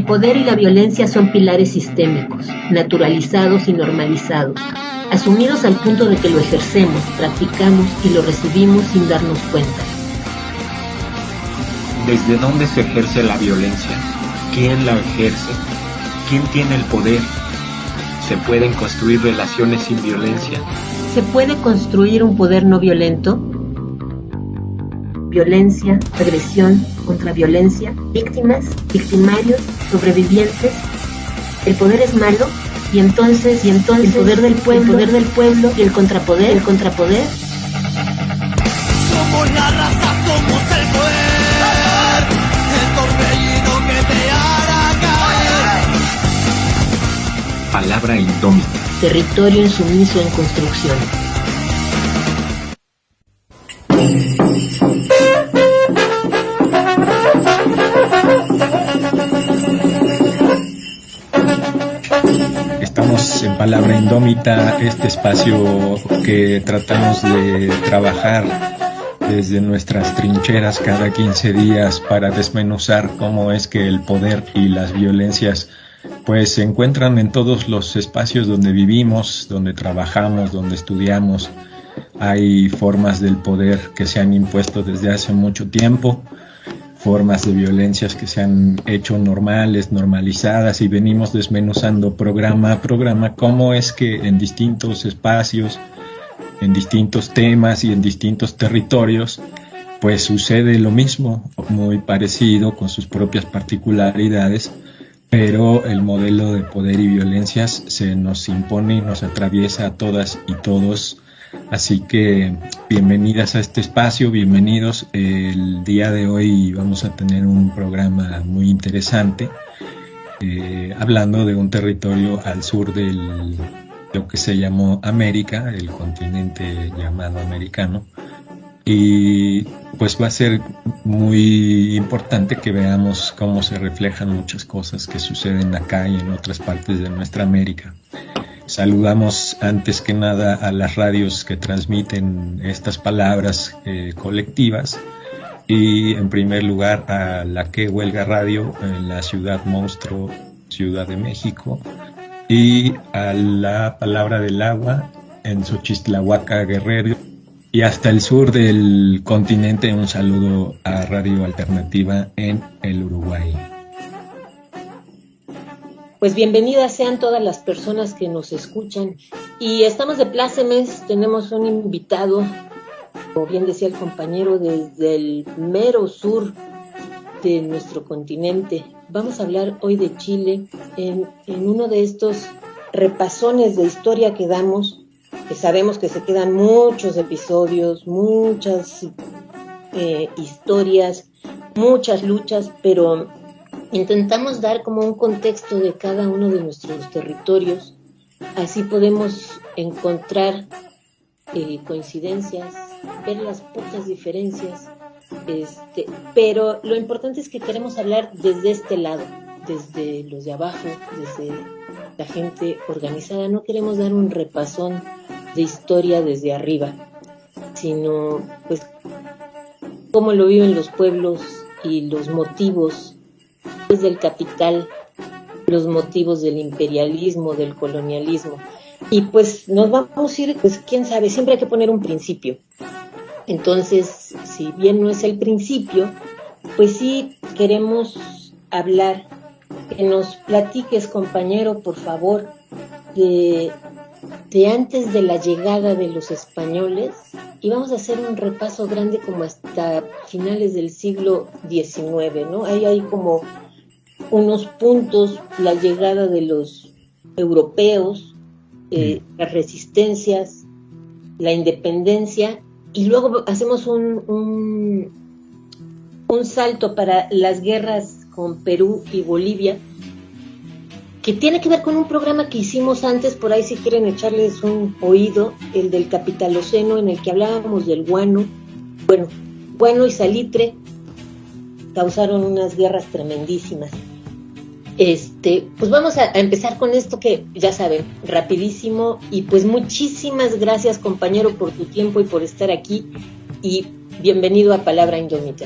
El poder y la violencia son pilares sistémicos, naturalizados y normalizados, asumidos al punto de que lo ejercemos, practicamos y lo recibimos sin darnos cuenta. ¿Desde dónde se ejerce la violencia? ¿Quién la ejerce? ¿Quién tiene el poder? ¿Se pueden construir relaciones sin violencia? ¿Se puede construir un poder no violento? Violencia, agresión, contraviolencia, víctimas, victimarios, sobrevivientes. ¿El poder es malo? Y entonces el poder del pueblo y el contrapoder. Somos la raza, somos el poder, el torbellino que te hará caer. Palabra indómita. Territorio insumiso en construcción. Estamos en Palabra Indómita, este espacio que tratamos de trabajar desde nuestras trincheras cada 15 días para desmenuzar cómo es que el poder y las violencias pues se encuentran en todos los espacios donde vivimos, donde trabajamos, donde estudiamos. Hay formas del poder que se han impuesto desde hace mucho tiempo, formas de violencias que se han hecho normales, normalizadas, y venimos desmenuzando programa a programa cómo es que en distintos espacios, en distintos temas y en distintos territorios, pues sucede lo mismo, muy parecido, con sus propias particularidades, pero el modelo de poder y violencias se nos impone y nos atraviesa a todas y todos. Así que bienvenidas a este espacio, bienvenidos. El día de hoy vamos a tener un programa muy interesante, hablando de un territorio al sur de lo que se llamó América, el continente llamado americano, y pues va a ser muy importante que veamos cómo se reflejan muchas cosas que suceden acá y en otras partes de nuestra América. Saludamos antes que nada a las radios que transmiten estas palabras colectivas, y en primer lugar a la Que Huelga Radio en la Ciudad Monstruo, Ciudad de México, y a la Palabra del Agua en Xochistlahuaca, Guerrero, y hasta el sur del continente un saludo a Radio Alternativa en el Uruguay. Pues bienvenidas sean todas las personas que nos escuchan, y estamos de plácemes. Tenemos un invitado, como bien decía el compañero, desde el mero sur de nuestro continente. Vamos a hablar hoy de Chile en uno de estos repasones de historia que damos, que sabemos que se quedan muchos episodios, muchas historias, muchas luchas, pero intentamos dar como un contexto de cada uno de nuestros territorios. Así podemos encontrar coincidencias, ver las pocas diferencias, pero lo importante es que queremos hablar desde este lado, desde los de abajo, desde la gente organizada. No queremos dar un repasón de historia desde arriba, sino pues cómo lo viven los pueblos y los motivos desde el capital, los motivos del imperialismo, del colonialismo. Y pues nos vamos a ir, pues quién sabe, siempre hay que poner un principio. Entonces, si bien no es el principio, pues sí queremos hablar, que nos platiques, compañero, por favor, de antes de la llegada de los españoles, y vamos a hacer un repaso grande como hasta finales del siglo XIX, ¿no? Ahí hay como unos puntos, la llegada de los europeos, las resistencias, la independencia, y luego hacemos un salto para las guerras con Perú y Bolivia, que tiene que ver con un programa que hicimos antes, por ahí si quieren echarles un oído, el del Capitaloceno, en el que hablábamos del guano. Bueno, guano y salitre causaron unas guerras tremendísimas. Pues vamos a empezar con esto que ya saben, rapidísimo, y pues muchísimas gracias, compañero, por tu tiempo y por estar aquí, y bienvenido a Palabra Indómita.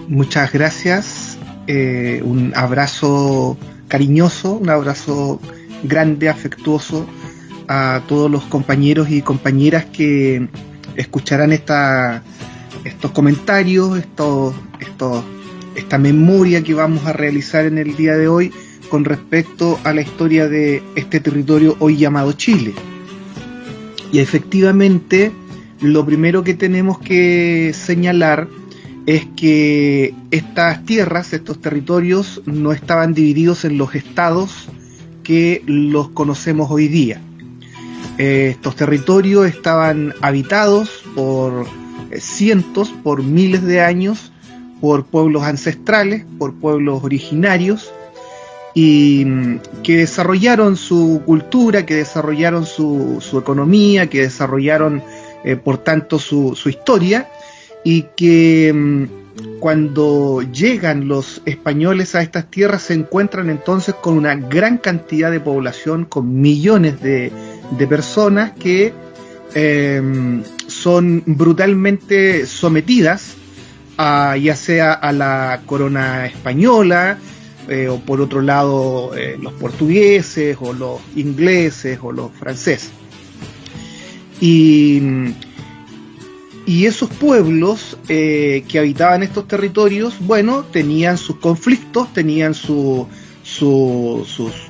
Muchas gracias. un abrazo cariñoso, un abrazo grande, afectuoso a todos los compañeros y compañeras que escucharán estos comentarios, esta memoria que vamos a realizar en el día de hoy con respecto a la historia de este territorio hoy llamado Chile. Y efectivamente, lo primero que tenemos que señalar es que estas tierras, estos territorios, no estaban divididos en los estados que los conocemos hoy día. Estos territorios estaban habitados por cientos, por miles de años, por pueblos ancestrales, por pueblos originarios, y que desarrollaron su cultura, que desarrollaron su economía, que desarrollaron por tanto su historia, y que cuando llegan los españoles a estas tierras se encuentran entonces con una gran cantidad de población, con millones de personas que son brutalmente sometidas ya sea a la corona española, o por otro lado los portugueses o los ingleses o los franceses. Y esos pueblos que habitaban estos territorios, bueno, tenían sus conflictos, tenían sus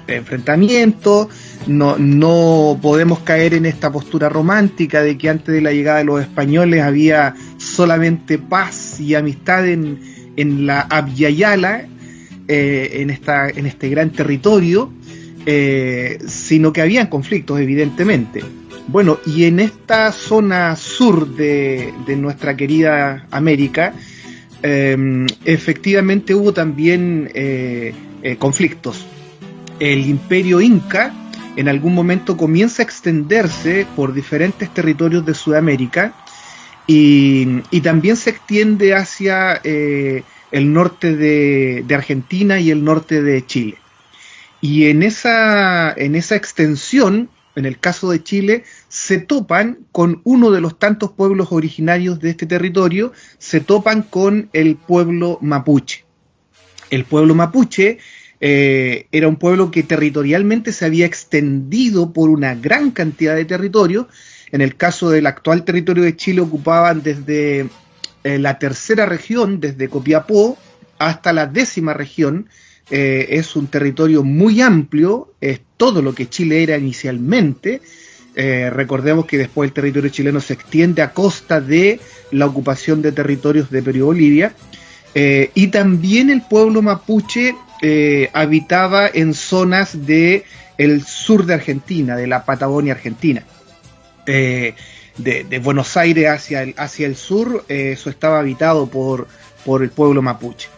enfrentamientos. No podemos caer en esta postura romántica de que antes de la llegada de los españoles había solamente paz y amistad en la Abya Yala, en este gran territorio, sino que habían conflictos, evidentemente. Bueno, y en esta zona sur de nuestra querida América, efectivamente hubo también conflictos. El Imperio Inca en algún momento comienza a extenderse por diferentes territorios de Sudamérica y también se extiende hacia el norte de Argentina y el norte de Chile. Y en esa extensión, en el caso de Chile, se topan con uno de los tantos pueblos originarios de este territorio, se topan con el pueblo mapuche. El pueblo mapuche era un pueblo que territorialmente se había extendido por una gran cantidad de territorio. En el caso del actual territorio de Chile ocupaban desde la tercera región, desde Copiapó hasta la 10ª región. Es un territorio muy amplio, es todo lo que Chile era inicialmente. Recordemos que después el territorio chileno se extiende a costa de la ocupación de territorios de Perú y Bolivia. Y también el pueblo mapuche habitaba en zonas del sur de Argentina, de la Patagonia Argentina. De Buenos Aires hacia el sur, eso estaba habitado por el pueblo mapuche.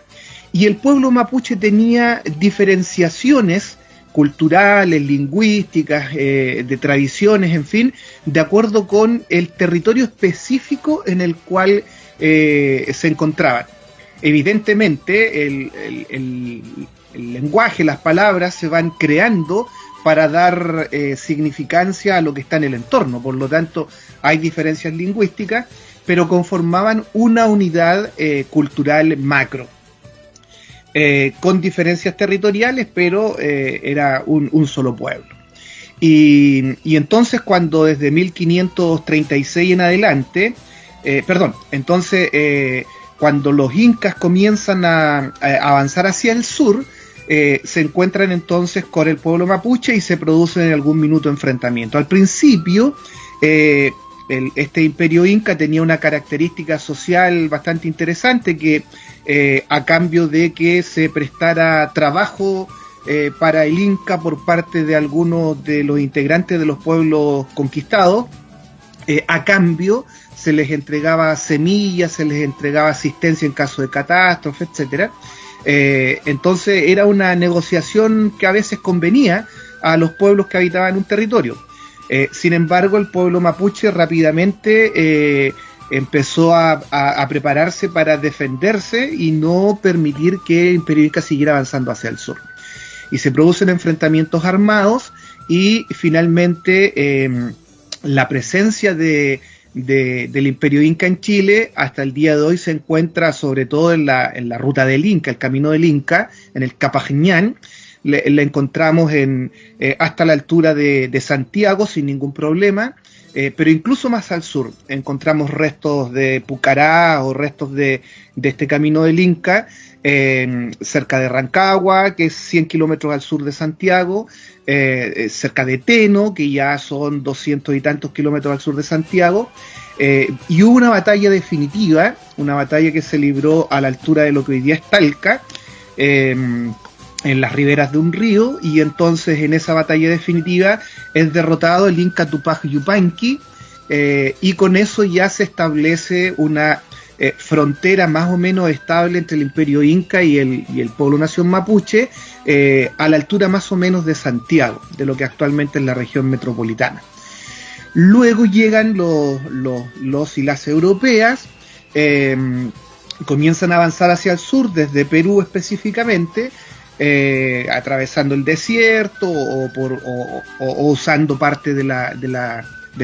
Y el pueblo mapuche tenía diferenciaciones culturales, lingüísticas, de tradiciones, en fin, de acuerdo con el territorio específico en el cual se encontraban. Evidentemente, el lenguaje, las palabras se van creando para dar significancia a lo que está en el entorno. Por lo tanto, hay diferencias lingüísticas, pero conformaban una unidad cultural macro. Con diferencias territoriales, pero era un solo pueblo. Y entonces cuando desde 1536 en adelante, cuando los incas comienzan a avanzar hacia el sur, se encuentran entonces con el pueblo mapuche y se producen en algún minuto enfrentamientos. Al principio, este imperio inca tenía una característica social bastante interesante, que a cambio de que se prestara trabajo para el Inca por parte de algunos de los integrantes de los pueblos conquistados, a cambio se les entregaba semillas, se les entregaba asistencia en caso de catástrofe, etcétera. Entonces era una negociación que a veces convenía a los pueblos que habitaban un territorio. Sin embargo, el pueblo mapuche rápidamente empezó a prepararse para defenderse y no permitir que el Imperio Inca siguiera avanzando hacia el sur. Y se producen enfrentamientos armados y finalmente la presencia de del Imperio Inca en Chile, hasta el día de hoy se encuentra sobre todo en la ruta del Inca, el camino del Inca, en el Capañán. Le encontramos hasta la altura de Santiago sin ningún problema, pero incluso más al sur encontramos restos de Pucará o restos de este camino del Inca, cerca de Rancagua, que es 100 kilómetros al sur de Santiago, cerca de Teno, que ya son 200 y tantos kilómetros al sur de Santiago, y hubo una batalla definitiva, una batalla que se libró a la altura de lo que hoy día es Talca, en las riberas de un río, y entonces en esa batalla definitiva es derrotado el Inca Tupac Yupanqui, y con eso ya se establece una frontera más o menos estable entre el Imperio Inca y el pueblo nación mapuche, a la altura más o menos de Santiago, de lo que actualmente es la región metropolitana. Luego llegan los y las europeas, comienzan a avanzar hacia el sur, desde Perú específicamente, atravesando el desierto o usando parte del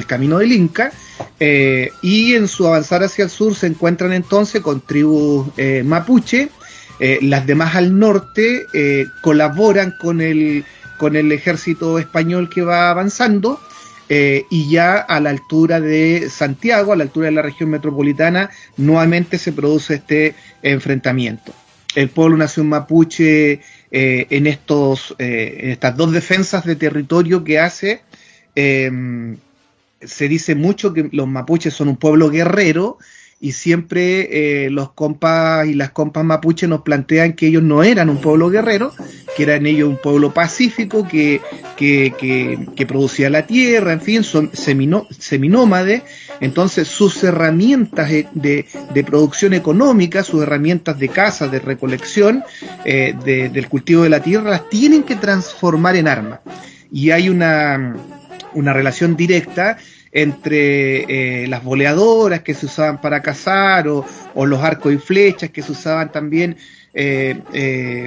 camino del Inca, y en su avanzar hacia el sur se encuentran entonces con tribus mapuche. Las demás al norte colaboran con el ejército español que va avanzando, y ya a la altura de Santiago, a la altura de la región metropolitana, nuevamente se produce este enfrentamiento. El pueblo nación mapuche, en estas dos defensas de territorio que hace, se dice mucho que los mapuches son un pueblo guerrero, y siempre los compas y las compas mapuches nos plantean que ellos no eran un pueblo guerrero, que eran ellos un pueblo pacífico que producía la tierra, en fin, son seminómades. Entonces sus herramientas de producción económica, sus herramientas de caza, de recolección, del cultivo de la tierra, las tienen que transformar en armas. Y hay una relación directa entre las boleadoras que se usaban para cazar, o los arcos y flechas que se usaban también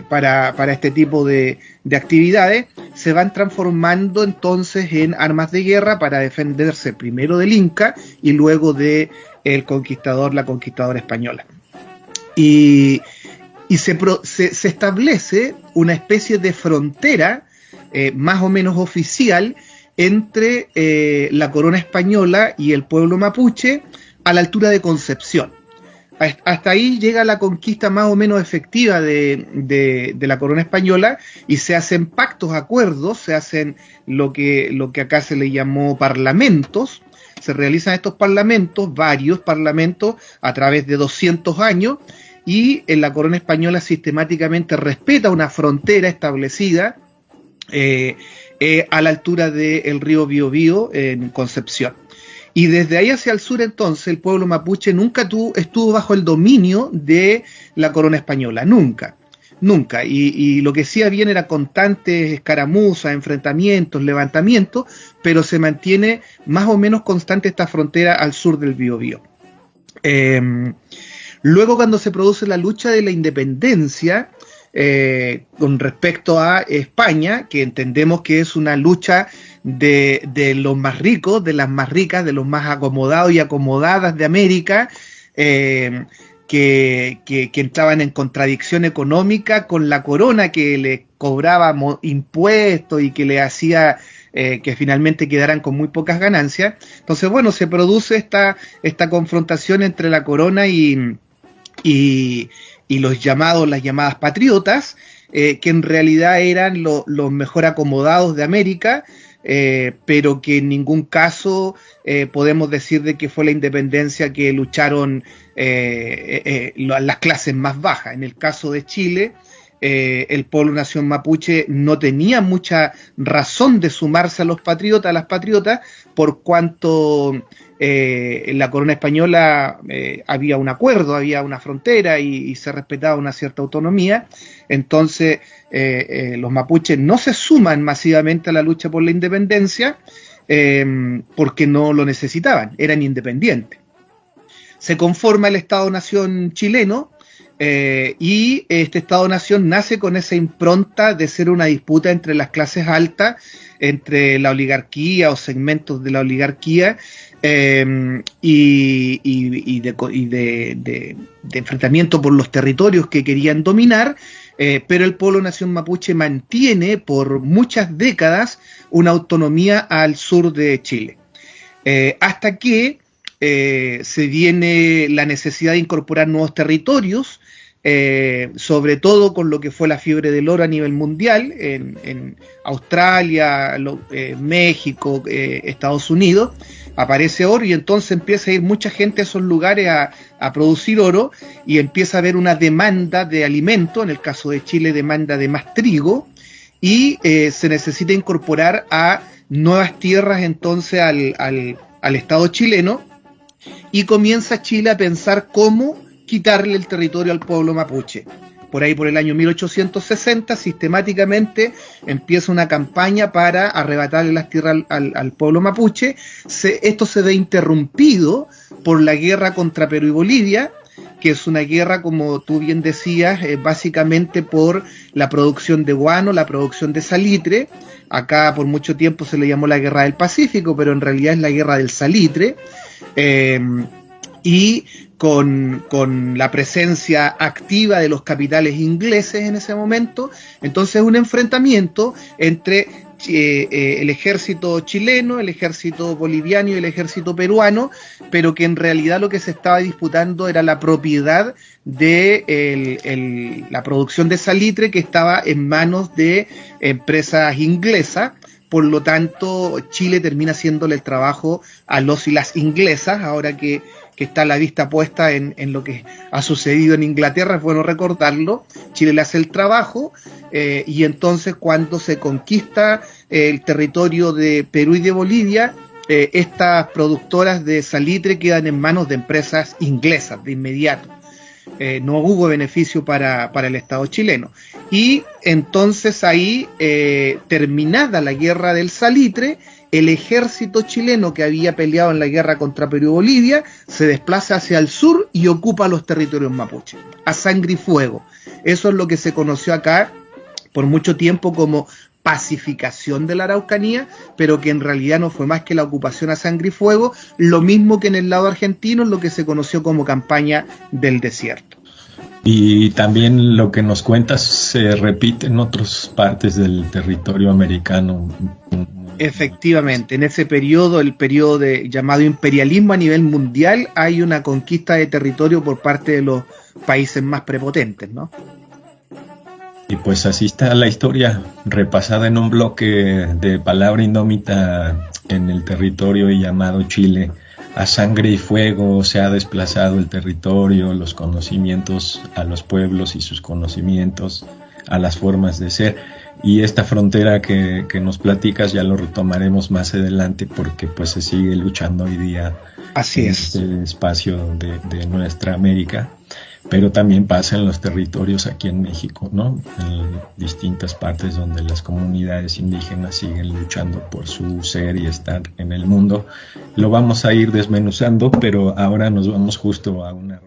para este tipo de actividades, se van transformando entonces en armas de guerra para defenderse primero del Inca y luego de la conquistadora española. Y se establece una especie de frontera más o menos oficial entre la corona española y el pueblo mapuche a la altura de Concepción. Hasta ahí llega la conquista más o menos efectiva de la corona española, y se hacen pactos, acuerdos, se hacen lo que acá se le llamó parlamentos. Se realizan estos parlamentos, varios parlamentos, a través de 200 años, y en la corona española sistemáticamente respeta una frontera establecida a la altura del río Biobío en Concepción. Y desde ahí hacia el sur, entonces, el pueblo mapuche nunca estuvo bajo el dominio de la corona española, nunca. Y lo que sí había era constantes escaramuzas, enfrentamientos, levantamientos, pero se mantiene más o menos constante esta frontera al sur del Biobío. Luego, cuando se produce la lucha de la independencia, con respecto a España, que entendemos que es una lucha de los más ricos, de las más ricas, de los más acomodados y acomodadas de América, que entraban en contradicción económica con la corona, que le cobraba impuestos y que le hacía que finalmente quedaran con muy pocas ganancias. Entonces, bueno, se produce esta confrontación entre la corona y las llamadas patriotas, que en realidad eran los mejor acomodados de América, pero que en ningún caso podemos decir de que fue la independencia que lucharon las clases más bajas. En el caso de Chile, el pueblo nación mapuche no tenía mucha razón de sumarse a las patriotas, por cuanto en la corona española había un acuerdo, había una frontera y se respetaba una cierta autonomía. Entonces los mapuches no se suman masivamente a la lucha por la independencia, porque no lo necesitaban, eran independientes. Se conforma el Estado-Nación chileno, y este Estado-Nación nace con esa impronta de ser una disputa entre las clases altas, entre la oligarquía o segmentos de la oligarquía, de enfrentamiento por los territorios que querían dominar, pero el pueblo nación mapuche mantiene por muchas décadas una autonomía al sur de Chile, hasta que se viene la necesidad de incorporar nuevos territorios, sobre todo con lo que fue la fiebre del oro a nivel mundial, en Australia, México, Estados Unidos, aparece oro y entonces empieza a ir mucha gente a esos lugares a producir oro y empieza a haber una demanda de alimento, en el caso de Chile demanda de más trigo, y se necesita incorporar a nuevas tierras entonces al Estado chileno, y comienza Chile a pensar cómo quitarle el territorio al pueblo mapuche. Por ahí, por el año 1860, sistemáticamente empieza una campaña para arrebatarle las tierras al pueblo mapuche. Esto se ve interrumpido por la guerra contra Perú y Bolivia, que es una guerra, como tú bien decías, básicamente por la producción de guano, la producción de salitre. Acá por mucho tiempo se le llamó la Guerra del Pacífico, pero en realidad es la Guerra del Salitre. Y con la presencia activa de los capitales ingleses en ese momento, entonces un enfrentamiento entre el ejército chileno, el ejército boliviano y el ejército peruano, pero que en realidad lo que se estaba disputando era la propiedad de la producción de salitre, que estaba en manos de empresas inglesas. Por lo tanto, Chile termina haciéndole el trabajo a los y las inglesas, ahora que está la vista puesta en lo que ha sucedido en Inglaterra, es bueno recordarlo. Chile le hace el trabajo, y entonces cuando se conquista el territorio de Perú y de Bolivia, estas productoras de salitre quedan en manos de empresas inglesas de inmediato. No hubo beneficio para el Estado chileno. Y entonces ahí, terminada la guerra del salitre, el ejército chileno que había peleado en la guerra contra Perú y Bolivia se desplaza hacia el sur y ocupa los territorios mapuche, a sangre y fuego. Eso es lo que se conoció acá por mucho tiempo como pacificación de la Araucanía, pero que en realidad no fue más que la ocupación a sangre y fuego, lo mismo que en el lado argentino, lo que se conoció como campaña del desierto. Y también lo que nos cuentas se repite en otras partes del territorio americano. Efectivamente, en ese periodo, el periodo llamado imperialismo a nivel mundial, hay una conquista de territorio por parte de los países más prepotentes, ¿no? Y pues así está la historia, repasada en un bloque de palabra indómita en el territorio llamado Chile. A sangre y fuego se ha desplazado el territorio, los conocimientos a los pueblos y sus conocimientos a las formas de ser. Y esta frontera que nos platicas ya lo retomaremos más adelante, porque pues se sigue luchando hoy día. Así en es. este espacio de nuestra América. Pero también pasa en los territorios aquí en México, ¿no? En distintas partes donde las comunidades indígenas siguen luchando por su ser y estar en el mundo. Lo vamos a ir desmenuzando, pero ahora nos vamos justo a una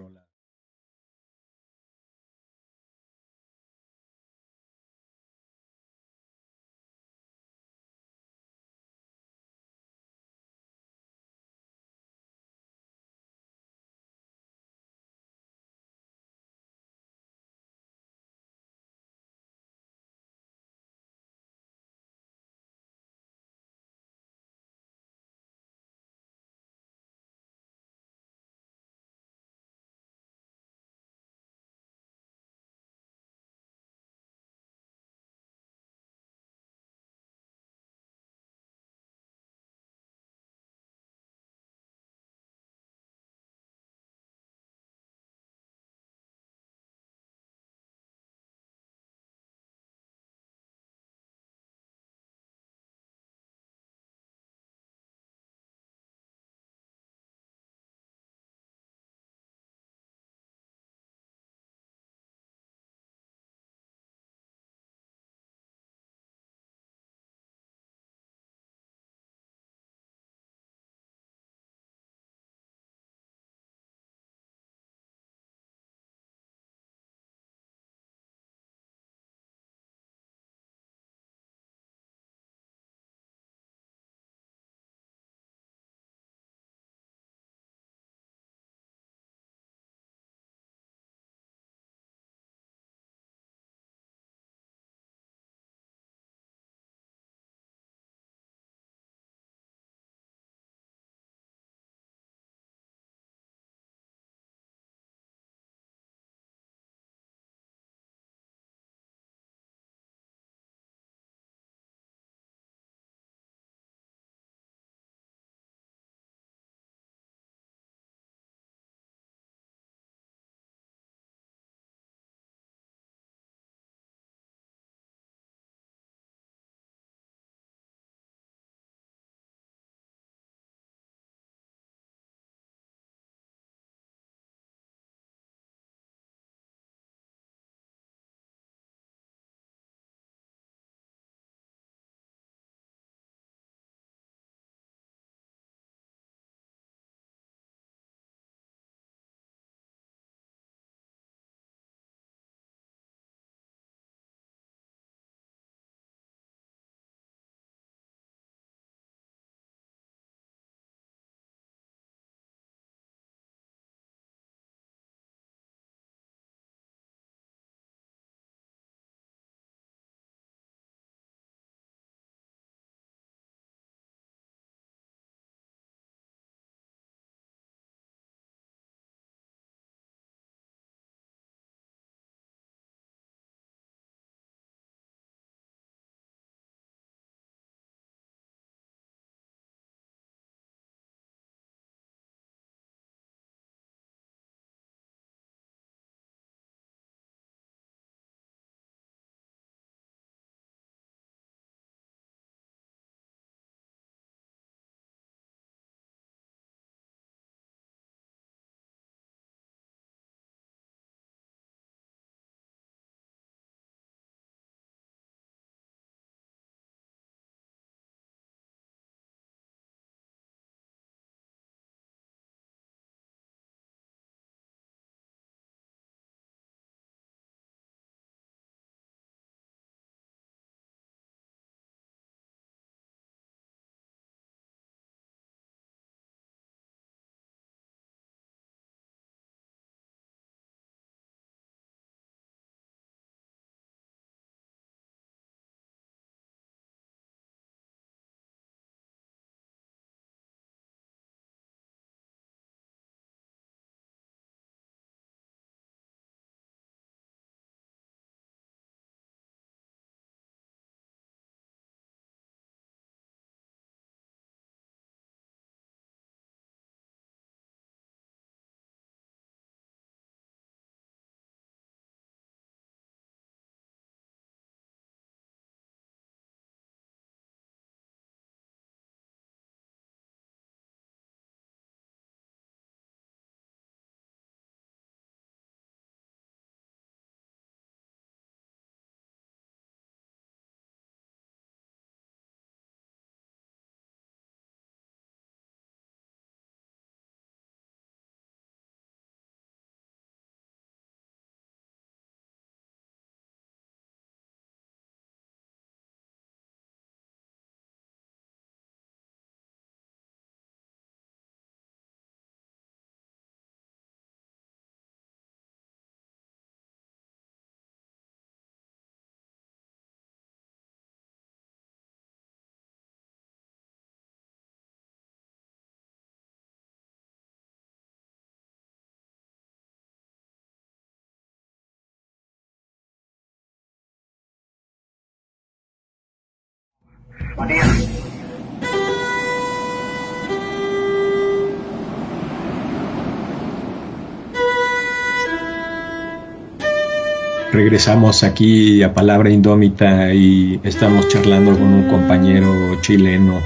Regresamos aquí a Palabra Indómita y estamos charlando con un compañero chileno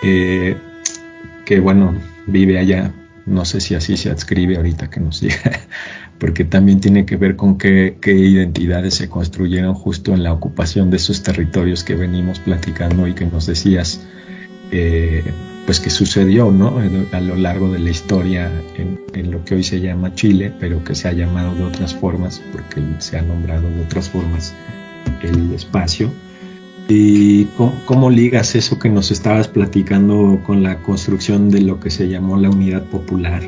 que bueno, vive allá. No sé si así se adscribe ahorita que nos diga, porque también tiene que ver con qué identidades se construyeron justo en la ocupación de esos territorios que venimos platicando y que nos decías pues que sucedió, ¿no? A lo largo de la historia en lo que hoy se llama Chile, pero que se ha llamado de otras formas, porque se ha nombrado de otras formas el espacio. ¿Y cómo ligas eso que nos estabas platicando con la construcción de lo que se llamó la unidad popular?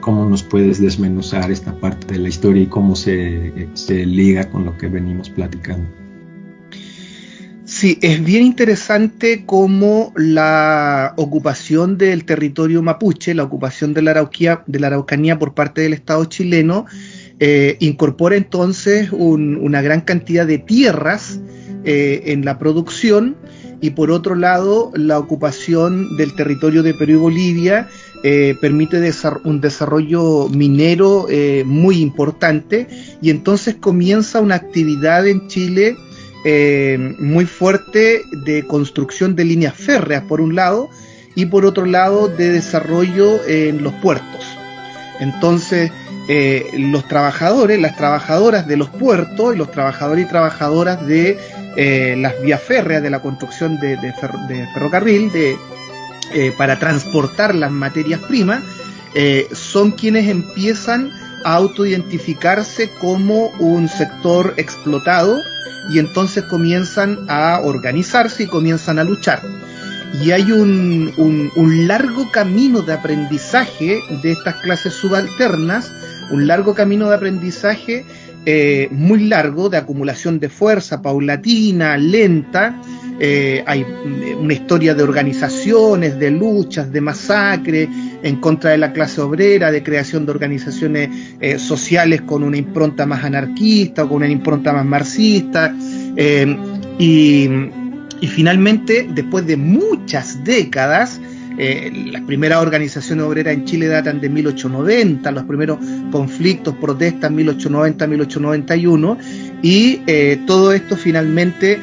¿Cómo nos puedes desmenuzar esta parte de la historia y cómo se liga con lo que venimos platicando? Sí, es bien interesante cómo la ocupación del territorio mapuche, la ocupación de la Araucanía por parte del Estado chileno, incorpora entonces una gran cantidad de tierras en la producción, y por otro lado la ocupación del territorio de Perú y Bolivia permite un desarrollo minero muy importante, y entonces comienza una actividad en Chile muy fuerte de construcción de líneas férreas por un lado, y por otro lado de desarrollo en los puertos. Entonces los trabajadores, las trabajadoras de los puertos y los trabajadores y trabajadoras de las vías férreas, de la construcción de ferrocarril para transportar las materias primas, son quienes empiezan a autoidentificarse como un sector explotado, y entonces comienzan a organizarse y comienzan a luchar. Y hay un largo camino de aprendizaje de estas clases subalternas, un largo camino de aprendizaje muy largo, de acumulación de fuerza, paulatina, lenta. Hay una historia de organizaciones, de luchas, de masacre en contra de la clase obrera, de creación de organizaciones sociales con una impronta más anarquista o con una impronta más marxista, y finalmente, después de muchas décadas, las primeras organizaciones obreras en Chile datan de 1890, los primeros conflictos, protestas 1890-1891, y todo esto finalmente,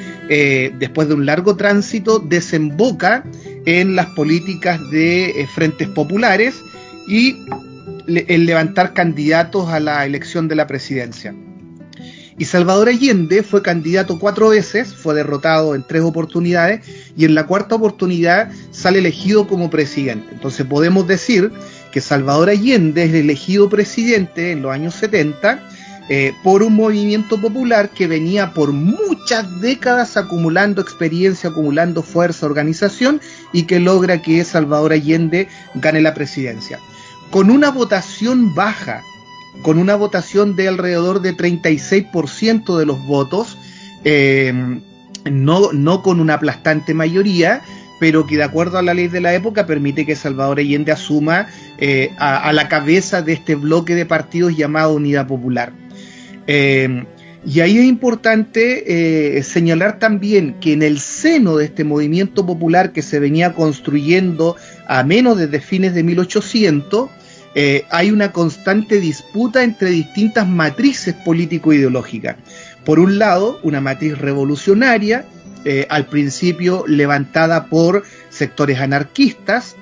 después de un largo tránsito, desemboca en las políticas de frentes populares y el levantar candidatos a la elección de la presidencia. Y Salvador Allende fue candidato 4 veces, fue derrotado en 3 oportunidades, y en la 4ª oportunidad sale elegido como presidente. Entonces podemos decir que Salvador Allende es elegido presidente en los años 70 por un movimiento popular que venía por muchas décadas acumulando experiencia, acumulando fuerza, organización, y que logra que Salvador Allende gane la presidencia. Con una votación baja, con una votación de alrededor de 36% de los votos, no con una aplastante mayoría, pero que de acuerdo a la ley de la época permite que Salvador Allende asuma a la cabeza de este bloque de partidos llamado Unidad Popular. Y ahí es importante señalar también que en el seno de este movimiento popular que se venía construyendo a menos desde fines de 1800, hay una constante disputa entre distintas matrices político-ideológicas. Por un lado, una matriz revolucionaria, al principio levantada por sectores anarquistas,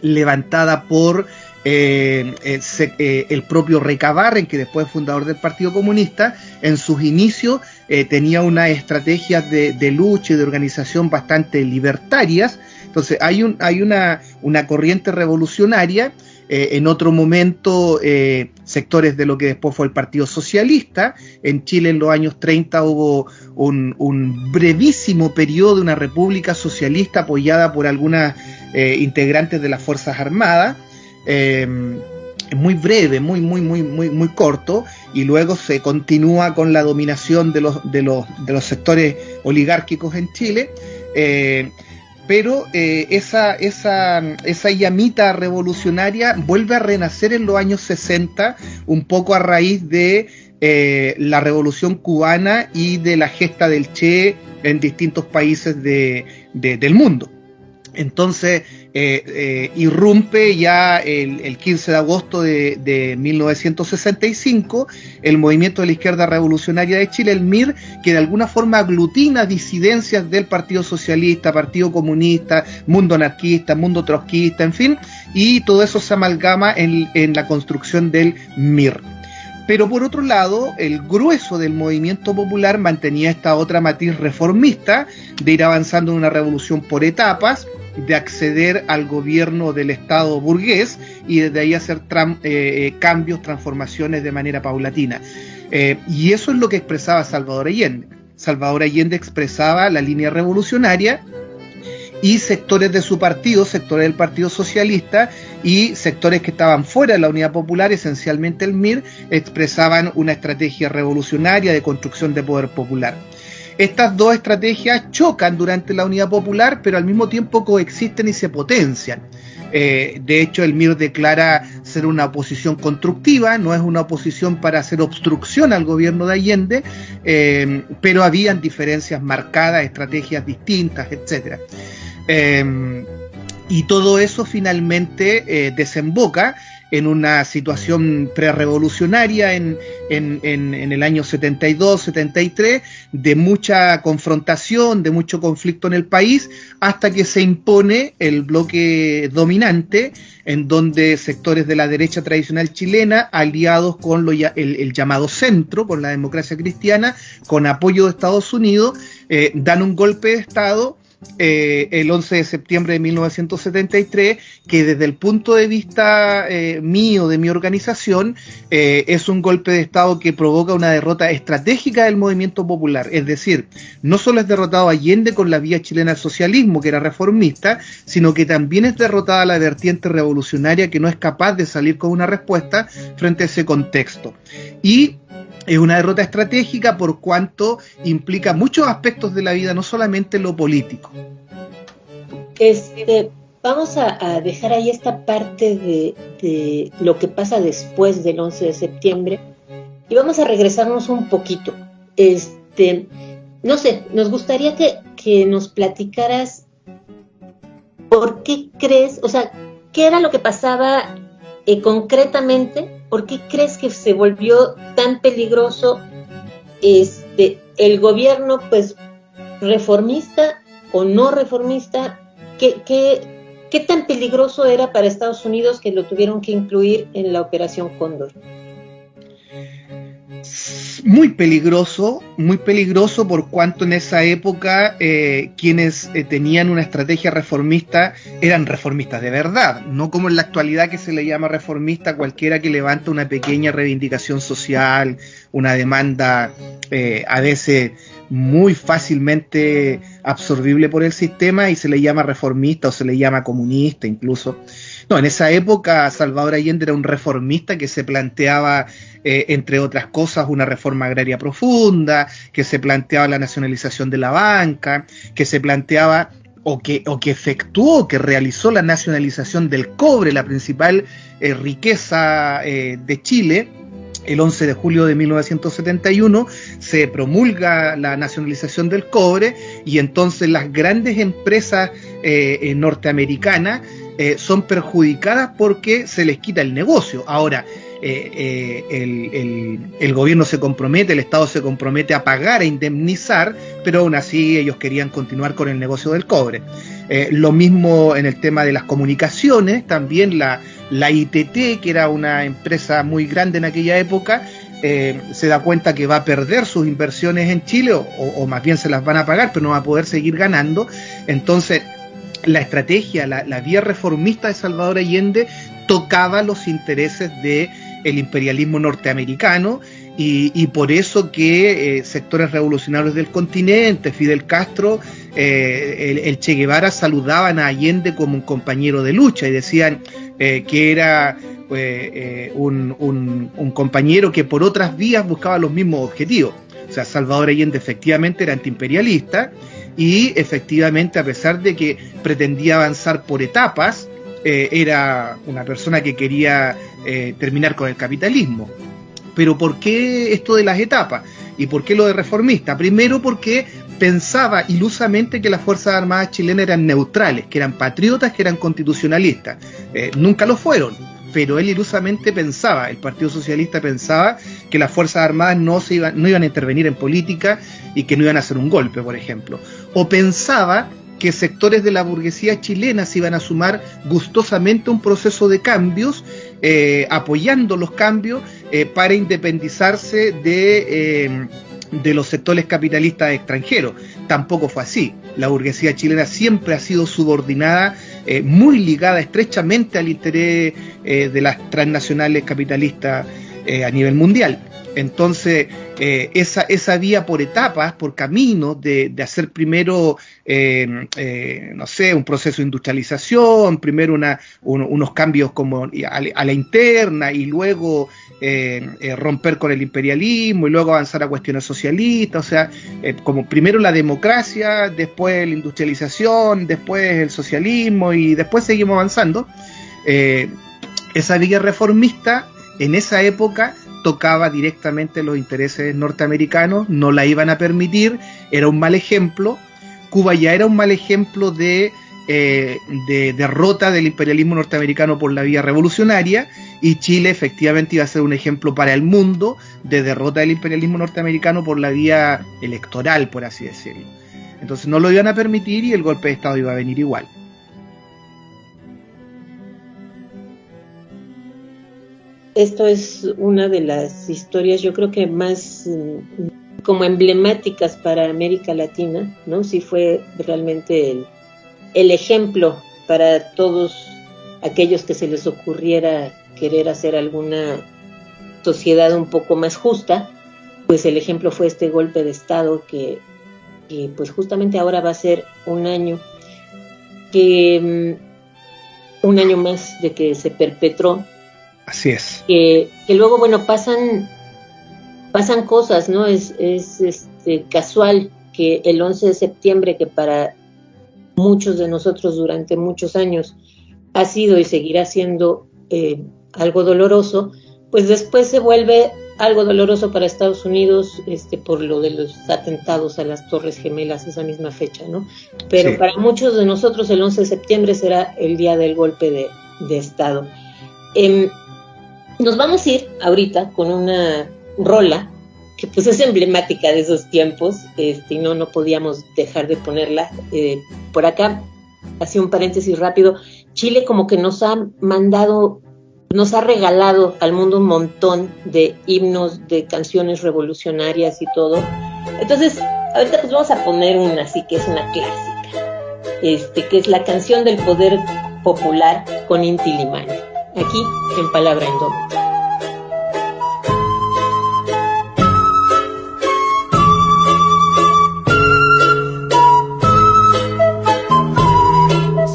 levantada por el propio Recabarren, que después es fundador del Partido Comunista. En sus inicios tenía unas estrategias de lucha y de organización bastante libertarias. Entonces hay una corriente revolucionaria. En otro momento, sectores de lo que después fue el Partido Socialista. En Chile en los años 30 hubo un brevísimo periodo de una república socialista apoyada por algunas integrantes de las Fuerzas Armadas, muy breve, muy corto, y luego se continúa con la dominación de los sectores oligárquicos en Chile. Pero esa llamita revolucionaria vuelve a renacer en los años 60, un poco a raíz de la Revolución Cubana y de la gesta del Che en distintos países del mundo. Entonces irrumpe ya el 15 de agosto de 1965 el movimiento de la izquierda revolucionaria de Chile, el MIR, que de alguna forma aglutina disidencias del Partido Socialista, Partido Comunista, mundo anarquista, mundo trotskista, en fin, y todo eso se amalgama en la construcción del MIR. Pero por otro lado, el grueso del movimiento popular mantenía esta otra matiz reformista de ir avanzando en una revolución por etapas, de acceder al gobierno del Estado burgués y desde ahí hacer cambios, transformaciones de manera paulatina. Y eso es lo que expresaba Salvador Allende. Salvador Allende expresaba la línea revolucionaria y sectores de su partido, sectores del Partido Socialista y sectores que estaban fuera de la Unidad Popular, esencialmente el MIR, expresaban una estrategia revolucionaria de construcción de poder popular. Estas dos estrategias chocan durante la Unidad Popular, pero al mismo tiempo coexisten y se potencian. De hecho, el MIR declara ser una oposición constructiva, no es una oposición para hacer obstrucción al gobierno de Allende, pero habían diferencias marcadas, estrategias distintas, etc. Y todo eso finalmente desemboca en una situación prerevolucionaria en el año 72, 73, de mucha confrontación, de mucho conflicto en el país, hasta que se impone el bloque dominante, en donde sectores de la derecha tradicional chilena, aliados con el llamado centro, con la democracia cristiana, con apoyo de Estados Unidos, dan un golpe de Estado el 11 de septiembre de 1973, que desde el punto de vista mío, de mi organización, es un golpe de Estado que provoca una derrota estratégica del movimiento popular. Es decir, no solo es derrotado Allende con la vía chilena del socialismo, que era reformista, sino que también es derrotada la vertiente revolucionaria, que no es capaz de salir con una respuesta frente a ese contexto. Y es una derrota estratégica por cuanto implica muchos aspectos de la vida, no solamente lo político. Vamos a dejar ahí esta parte de lo que pasa después del 11 de septiembre y vamos a regresarnos un poquito. No sé, nos gustaría que nos platicaras por qué crees, o sea, qué era lo que pasaba concretamente. ¿Por qué crees que se volvió tan peligroso el gobierno, pues, reformista o no reformista? ¿Qué tan peligroso era para Estados Unidos que lo tuvieron que incluir en la Operación Cóndor? Muy peligroso por cuanto en esa época quienes tenían una estrategia reformista eran reformistas de verdad, no como en la actualidad que se le llama reformista a cualquiera que levanta una pequeña reivindicación social, una demanda a veces muy fácilmente absorbible por el sistema y se le llama reformista o se le llama comunista incluso. No, en esa época Salvador Allende era un reformista que se planteaba, entre otras cosas, una reforma agraria profunda, que se planteaba la nacionalización de la banca, que se planteaba o que efectuó, que realizó la nacionalización del cobre, la principal riqueza de Chile. El 11 de julio de 1971 se promulga la nacionalización del cobre y entonces las grandes empresas norteamericanas son perjudicadas porque se les quita el negocio. Ahora, el gobierno se compromete, el Estado se compromete a pagar, a indemnizar, pero aún así ellos querían continuar con el negocio del cobre. Lo mismo en el tema de las comunicaciones, también la ITT, que era una empresa muy grande en aquella época, se da cuenta que va a perder sus inversiones en Chile, o más bien se las van a pagar, pero no va a poder seguir ganando. Entonces, la estrategia, la vía reformista de Salvador Allende tocaba los intereses del imperialismo norteamericano y por eso que sectores revolucionarios del continente, Fidel Castro, el Che Guevara saludaban a Allende como un compañero de lucha y decían que era un compañero que por otras vías buscaba los mismos objetivos. O sea, Salvador Allende efectivamente era antiimperialista y efectivamente, a pesar de que pretendía avanzar por etapas, era una persona que quería terminar con el capitalismo. Pero ¿por qué esto de las etapas? ¿Y por qué lo de reformista? Primero porque pensaba ilusamente que las Fuerzas Armadas chilenas eran neutrales, que eran patriotas, que eran constitucionalistas. Nunca lo fueron, pero él ilusamente pensaba, el Partido Socialista pensaba que las Fuerzas Armadas no iban a intervenir en política y que no iban a hacer un golpe, por ejemplo. O pensaba que sectores de la burguesía chilena se iban a sumar gustosamente a un proceso de cambios, apoyando los cambios para independizarse de los sectores capitalistas extranjeros. Tampoco fue así. La burguesía chilena siempre ha sido subordinada, muy ligada estrechamente al interés de las transnacionales capitalistas a nivel mundial. Entonces, esa vía por etapas, por caminos, de hacer primero, no sé, un proceso de industrialización, primero unos cambios como a la interna y luego romper con el imperialismo y luego avanzar a cuestiones socialistas, o sea, como primero la democracia, después la industrialización, después el socialismo y después seguimos avanzando. Esa vía reformista en esa época tocaba directamente los intereses norteamericanos, no la iban a permitir, era un mal ejemplo. Cuba ya era un mal ejemplo de derrota del imperialismo norteamericano por la vía revolucionaria, y Chile efectivamente iba a ser un ejemplo para el mundo de derrota del imperialismo norteamericano por la vía electoral, por así decirlo. Entonces no lo iban a permitir y el golpe de Estado iba a venir igual. Esto es una de las historias, yo creo que más como emblemáticas para América Latina, ¿no? Sí fue realmente el ejemplo para todos aquellos que se les ocurriera querer hacer alguna sociedad un poco más justa. Pues el ejemplo fue este golpe de Estado que pues justamente ahora va a ser un año más de que se perpetró. Así es. Que luego, bueno, pasan cosas, ¿no? Es casual que el 11 de septiembre, que para muchos de nosotros durante muchos años ha sido y seguirá siendo algo doloroso, pues después se vuelve algo doloroso para Estados Unidos por lo de los atentados a las Torres Gemelas esa misma fecha, ¿no? Pero sí, para muchos de nosotros el 11 de septiembre será el día del golpe de Estado. Nos vamos a ir ahorita con una rola que pues es emblemática de esos tiempos, y no podíamos dejar de ponerla. Por acá, así un paréntesis rápido, Chile como que nos ha regalado al mundo un montón de himnos, de canciones revolucionarias y todo. Entonces, ahorita pues vamos a poner una así que es una clásica, que es la canción del poder popular con Inti Illimani, aquí en Palabra Indómita.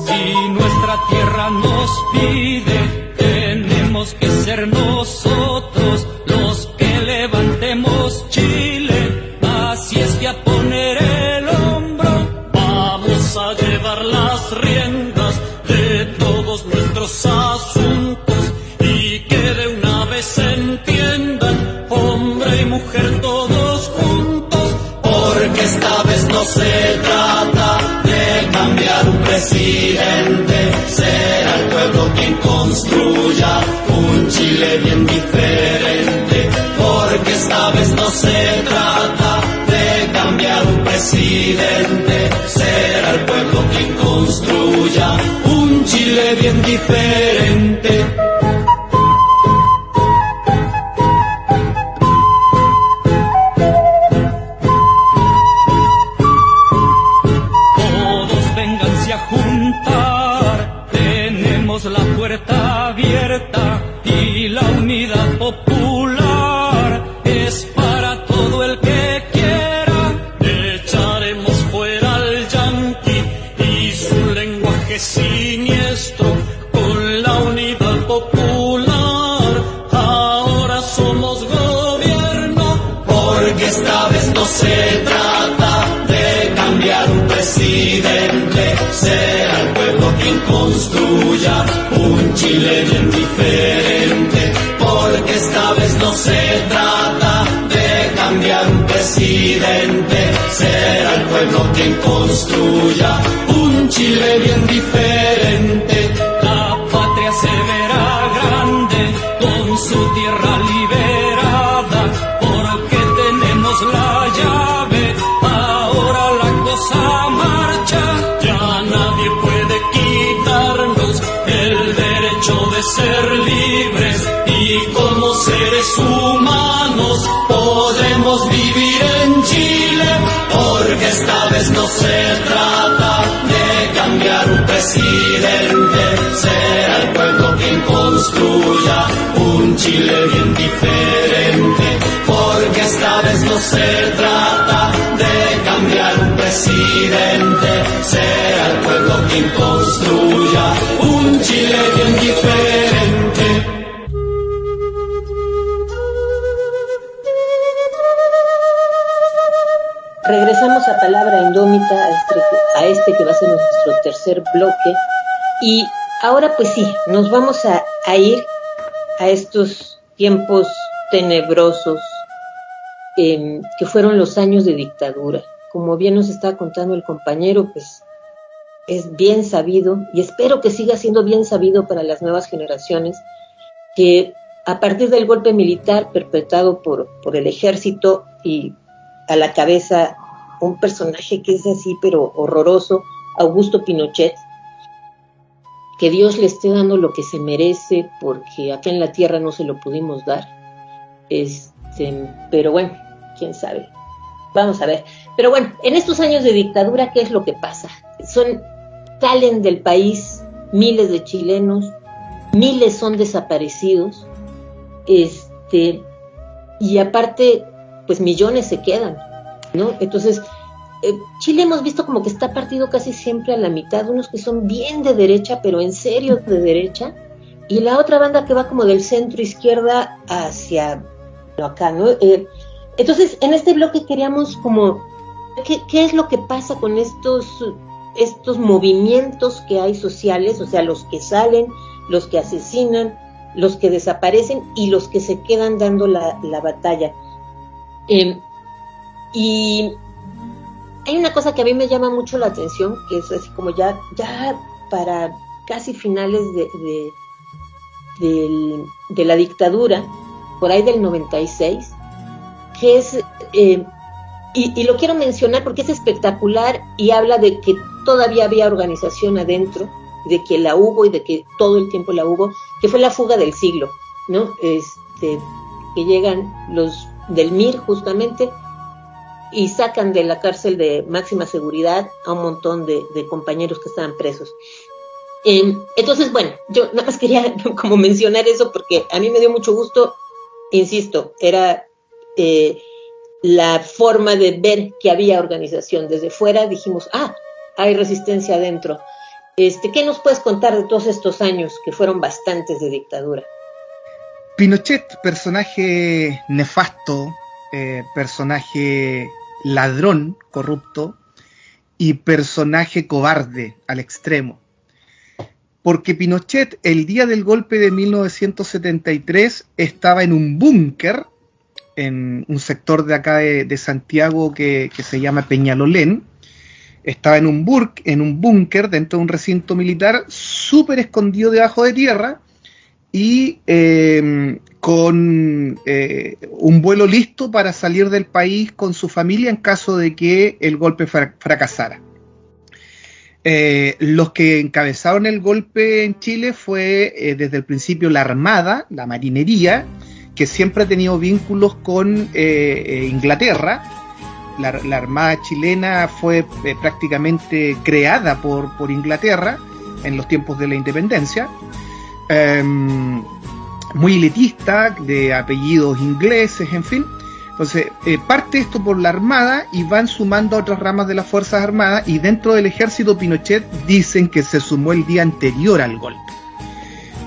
Si nuestra tierra nos pide, tenemos que ser nosotros los que levantemos Chile. Así es que a poner el hombro vamos a llevar las riendas de todos nuestros asuntos, y que de una vez se entiendan hombre y mujer todos juntos, porque esta vez no se trata de cambiar un presidente, será el pueblo quien construya un Chile bien diferente, porque esta vez no se trata de cambiar un presidente, será el pueblo quien construya un Chile bien diferente. Todos vénganse a juntar, tenemos la puerta abierta, y la unidad popular es para todo el que quiera. Echaremos fuera al yanqui y su lenguaje siniestro, con la unidad popular ahora somos gobierno, porque esta vez no se trata de cambiar un presidente, será el pueblo quien construya un Chile bien diferente, porque esta vez no no se trata de cambiar un presidente, será el pueblo quien construya un Chile bien diferente. La patria se verá grande con su tierra liberada, porque tenemos la llave, ahora la cosa marcha, ya nadie puede quitarnos el derecho de ser libres, y como seres humanos podremos vivir en Chile, porque esta vez no se trata de cambiar un presidente, será el pueblo quien construya un Chile bien diferente, porque esta vez no se trata de cambiar un presidente, será el pueblo quien construya un Chile bien diferente. Regresamos a Palabra Indómita, a este que va a ser nuestro tercer bloque. Y ahora pues sí, nos vamos a ir a estos tiempos tenebrosos que fueron los años de dictadura. Como bien nos está contando el compañero, pues es bien sabido, y espero que siga siendo bien sabido para las nuevas generaciones, que a partir del golpe militar perpetrado por el ejército, y a la cabeza un personaje que es así pero horroroso, Augusto Pinochet, que Dios le esté dando lo que se merece, porque acá en la tierra no se lo pudimos dar, pero bueno, quién sabe, vamos a ver. Pero bueno, en estos años de dictadura, ¿qué es lo que pasa? Salen del país miles de chilenos, miles son desaparecidos, y aparte pues millones se quedan, ¿no? Entonces, Chile hemos visto como que está partido casi siempre a la mitad, unos que son bien de derecha, pero en serio de derecha, y la otra banda que va como del centro izquierda hacia acá, ¿no? Entonces, en este bloque queríamos como, ¿qué es lo que pasa con estos movimientos que hay sociales? O sea, los que salen, los que asesinan, los que desaparecen y los que se quedan dando la batalla. Y hay una cosa que a mí me llama mucho la atención, que es así como ya para casi finales de la dictadura, por ahí del 96, que es, y lo quiero mencionar porque es espectacular y habla de que todavía había organización adentro, de que la hubo y de que todo el tiempo la hubo, que fue la fuga del siglo, ¿no? Que llegan los del MIR justamente y sacan de la cárcel de máxima seguridad a un montón de compañeros que estaban presos. Entonces, bueno, yo nada más quería como mencionar eso porque a mí me dio mucho gusto, insisto, era la forma de ver que había organización. Desde fuera dijimos, hay resistencia adentro. ¿Qué nos puedes contar de todos estos años que fueron bastantes de dictadura? Pinochet, personaje nefasto, personaje ladrón, corrupto, y personaje cobarde al extremo. Porque Pinochet, el día del golpe de 1973, estaba en un búnker, en un sector de acá de Santiago que se llama Peñalolén. Estaba en un búnker dentro de un recinto militar, súper escondido debajo de tierra, y con un vuelo listo para salir del país con su familia en caso de que el golpe fracasara. Los que encabezaron el golpe en Chile fue desde el principio la Armada, la Marinería, que siempre ha tenido vínculos con Inglaterra. La Armada chilena fue prácticamente creada por Inglaterra en los tiempos de la independencia. Muy elitista, de apellidos ingleses, en fin. Entonces, parte esto por la Armada y van sumando a otras ramas de las Fuerzas Armadas, y dentro del ejército Pinochet dicen que se sumó el día anterior al golpe.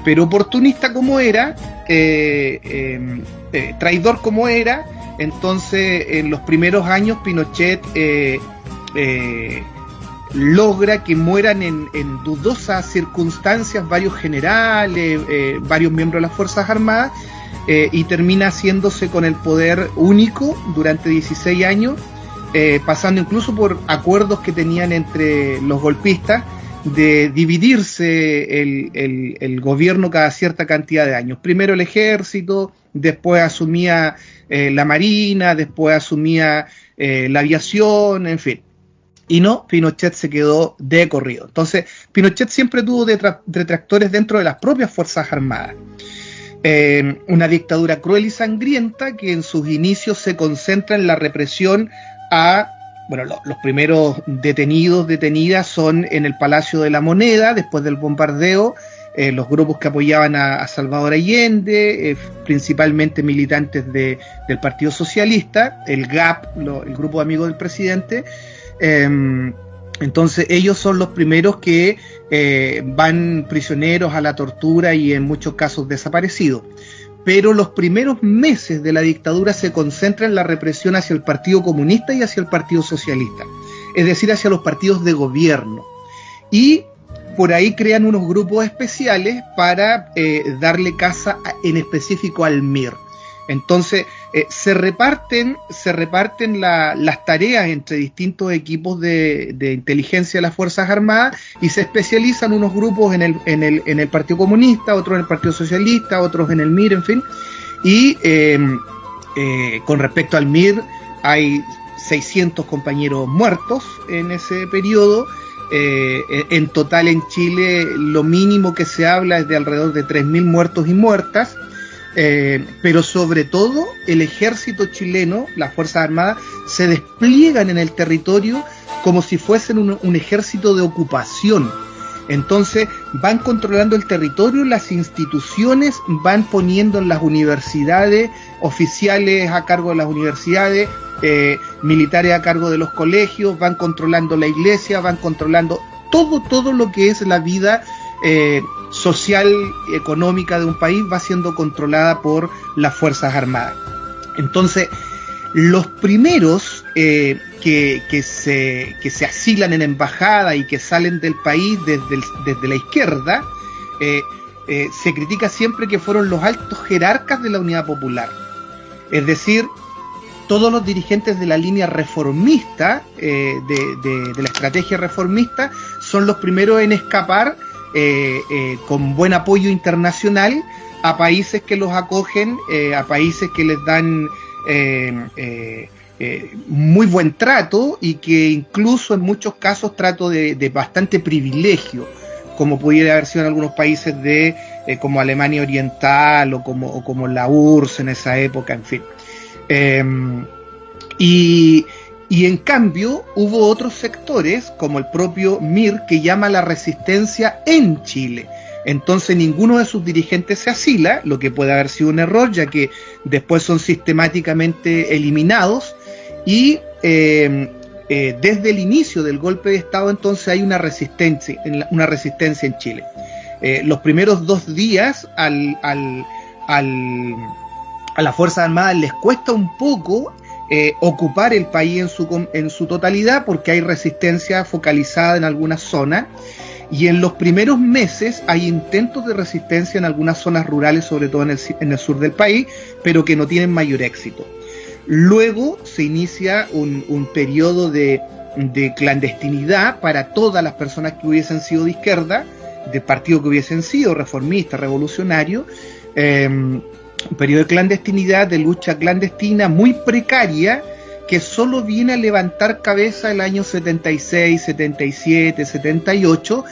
Pero oportunista como era, traidor como era, entonces en los primeros años Pinochet logra que mueran en dudosas circunstancias varios generales, varios miembros de las Fuerzas Armadas, y termina haciéndose con el poder único durante 16 años, pasando incluso por acuerdos que tenían entre los golpistas de dividirse el gobierno cada cierta cantidad de años. Primero el ejército, después asumía la marina, después asumía la aviación, en fin. Y no, Pinochet se quedó de corrido. Entonces, Pinochet siempre tuvo detractores dentro de las propias Fuerzas Armadas. Una dictadura cruel y sangrienta que en sus inicios se concentra en la represión a... Bueno, los primeros detenidas son en el Palacio de la Moneda, después del bombardeo, los grupos que apoyaban a Salvador Allende, principalmente militantes del Partido Socialista, el GAP, el grupo de amigos del presidente. Entonces ellos son los primeros que van prisioneros a la tortura y en muchos casos desaparecidos. Pero los primeros meses de la dictadura se concentra en la represión hacia el Partido Comunista y hacia el Partido Socialista, es decir, hacia los partidos de gobierno. Y por ahí crean unos grupos especiales para darle caza en específico al MIR. Entonces se reparten las tareas entre distintos equipos de inteligencia de las Fuerzas Armadas y se especializan unos grupos en el Partido Comunista, otros en el Partido Socialista, otros en el MIR, en fin. Y con respecto al MIR hay 600 compañeros muertos en ese periodo. En total en Chile lo mínimo que se habla es de alrededor de 3.000 muertos y muertas. Pero sobre todo el ejército chileno, las Fuerzas Armadas, se despliegan en el territorio como si fuesen un ejército de ocupación. Entonces van controlando el territorio, las instituciones, van poniendo en las universidades, oficiales a cargo de las universidades, militares a cargo de los colegios, van controlando la iglesia, van controlando todo lo que es la vida social, económica de un país, va siendo controlada por las Fuerzas Armadas. Entonces, los primeros que se asilan en embajada y que salen del país desde la izquierda, se critica siempre que fueron los altos jerarcas de la Unidad Popular. Es decir, todos los dirigentes de la línea reformista, de la estrategia reformista, son los primeros en escapar con buen apoyo internacional a países que los acogen, a países que les dan muy buen trato y que incluso en muchos casos trato de bastante privilegio, como pudiera haber sido en algunos países como Alemania Oriental o como la URSS en esa época, en fin. Y en cambio hubo otros sectores, como el propio MIR, que llama la resistencia en Chile. Entonces ninguno de sus dirigentes se asila, lo que puede haber sido un error, ya que después son sistemáticamente eliminados. Y desde el inicio del golpe de Estado, entonces hay una resistencia en Chile. Los primeros 2 días a las Fuerzas Armadas les cuesta un poco ocupar el país en su totalidad, porque hay resistencia focalizada en algunas zonas, y en los primeros meses hay intentos de resistencia en algunas zonas rurales, sobre todo en el sur del país, pero que no tienen mayor éxito. Luego se inicia un periodo de clandestinidad para todas las personas que hubiesen sido de izquierda, de partido que hubiesen sido reformistas, revolucionarios, un periodo de clandestinidad, de lucha clandestina muy precaria, que solo viene a levantar cabeza el año 76, 77, 78,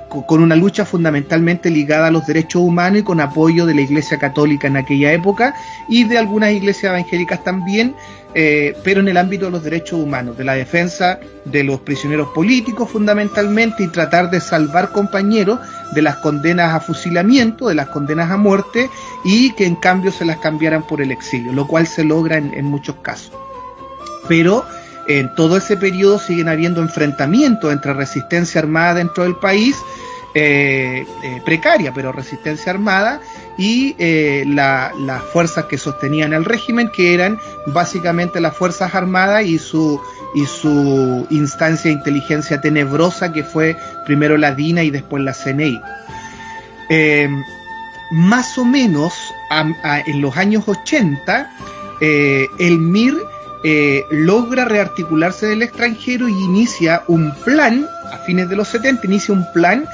con una lucha fundamentalmente ligada a los derechos humanos y con apoyo de la Iglesia Católica en aquella época y de algunas iglesias evangélicas también, pero en el ámbito de los derechos humanos, de la defensa de los prisioneros políticos fundamentalmente, y tratar de salvar compañeros de las condenas a fusilamiento, de las condenas a muerte, y que en cambio se las cambiaran por el exilio, lo cual se logra en muchos casos. Pero en todo ese periodo siguen habiendo enfrentamientos entre resistencia armada dentro del país, precaria, pero resistencia armada, y las fuerzas que sostenían el régimen, que eran básicamente las Fuerzas Armadas y su instancia de inteligencia tenebrosa, que fue primero la DINA y después la CNI. Más o menos en los años 80, el MIR logra rearticularse del extranjero y inicia un plan, a fines de los 70, inicia un plan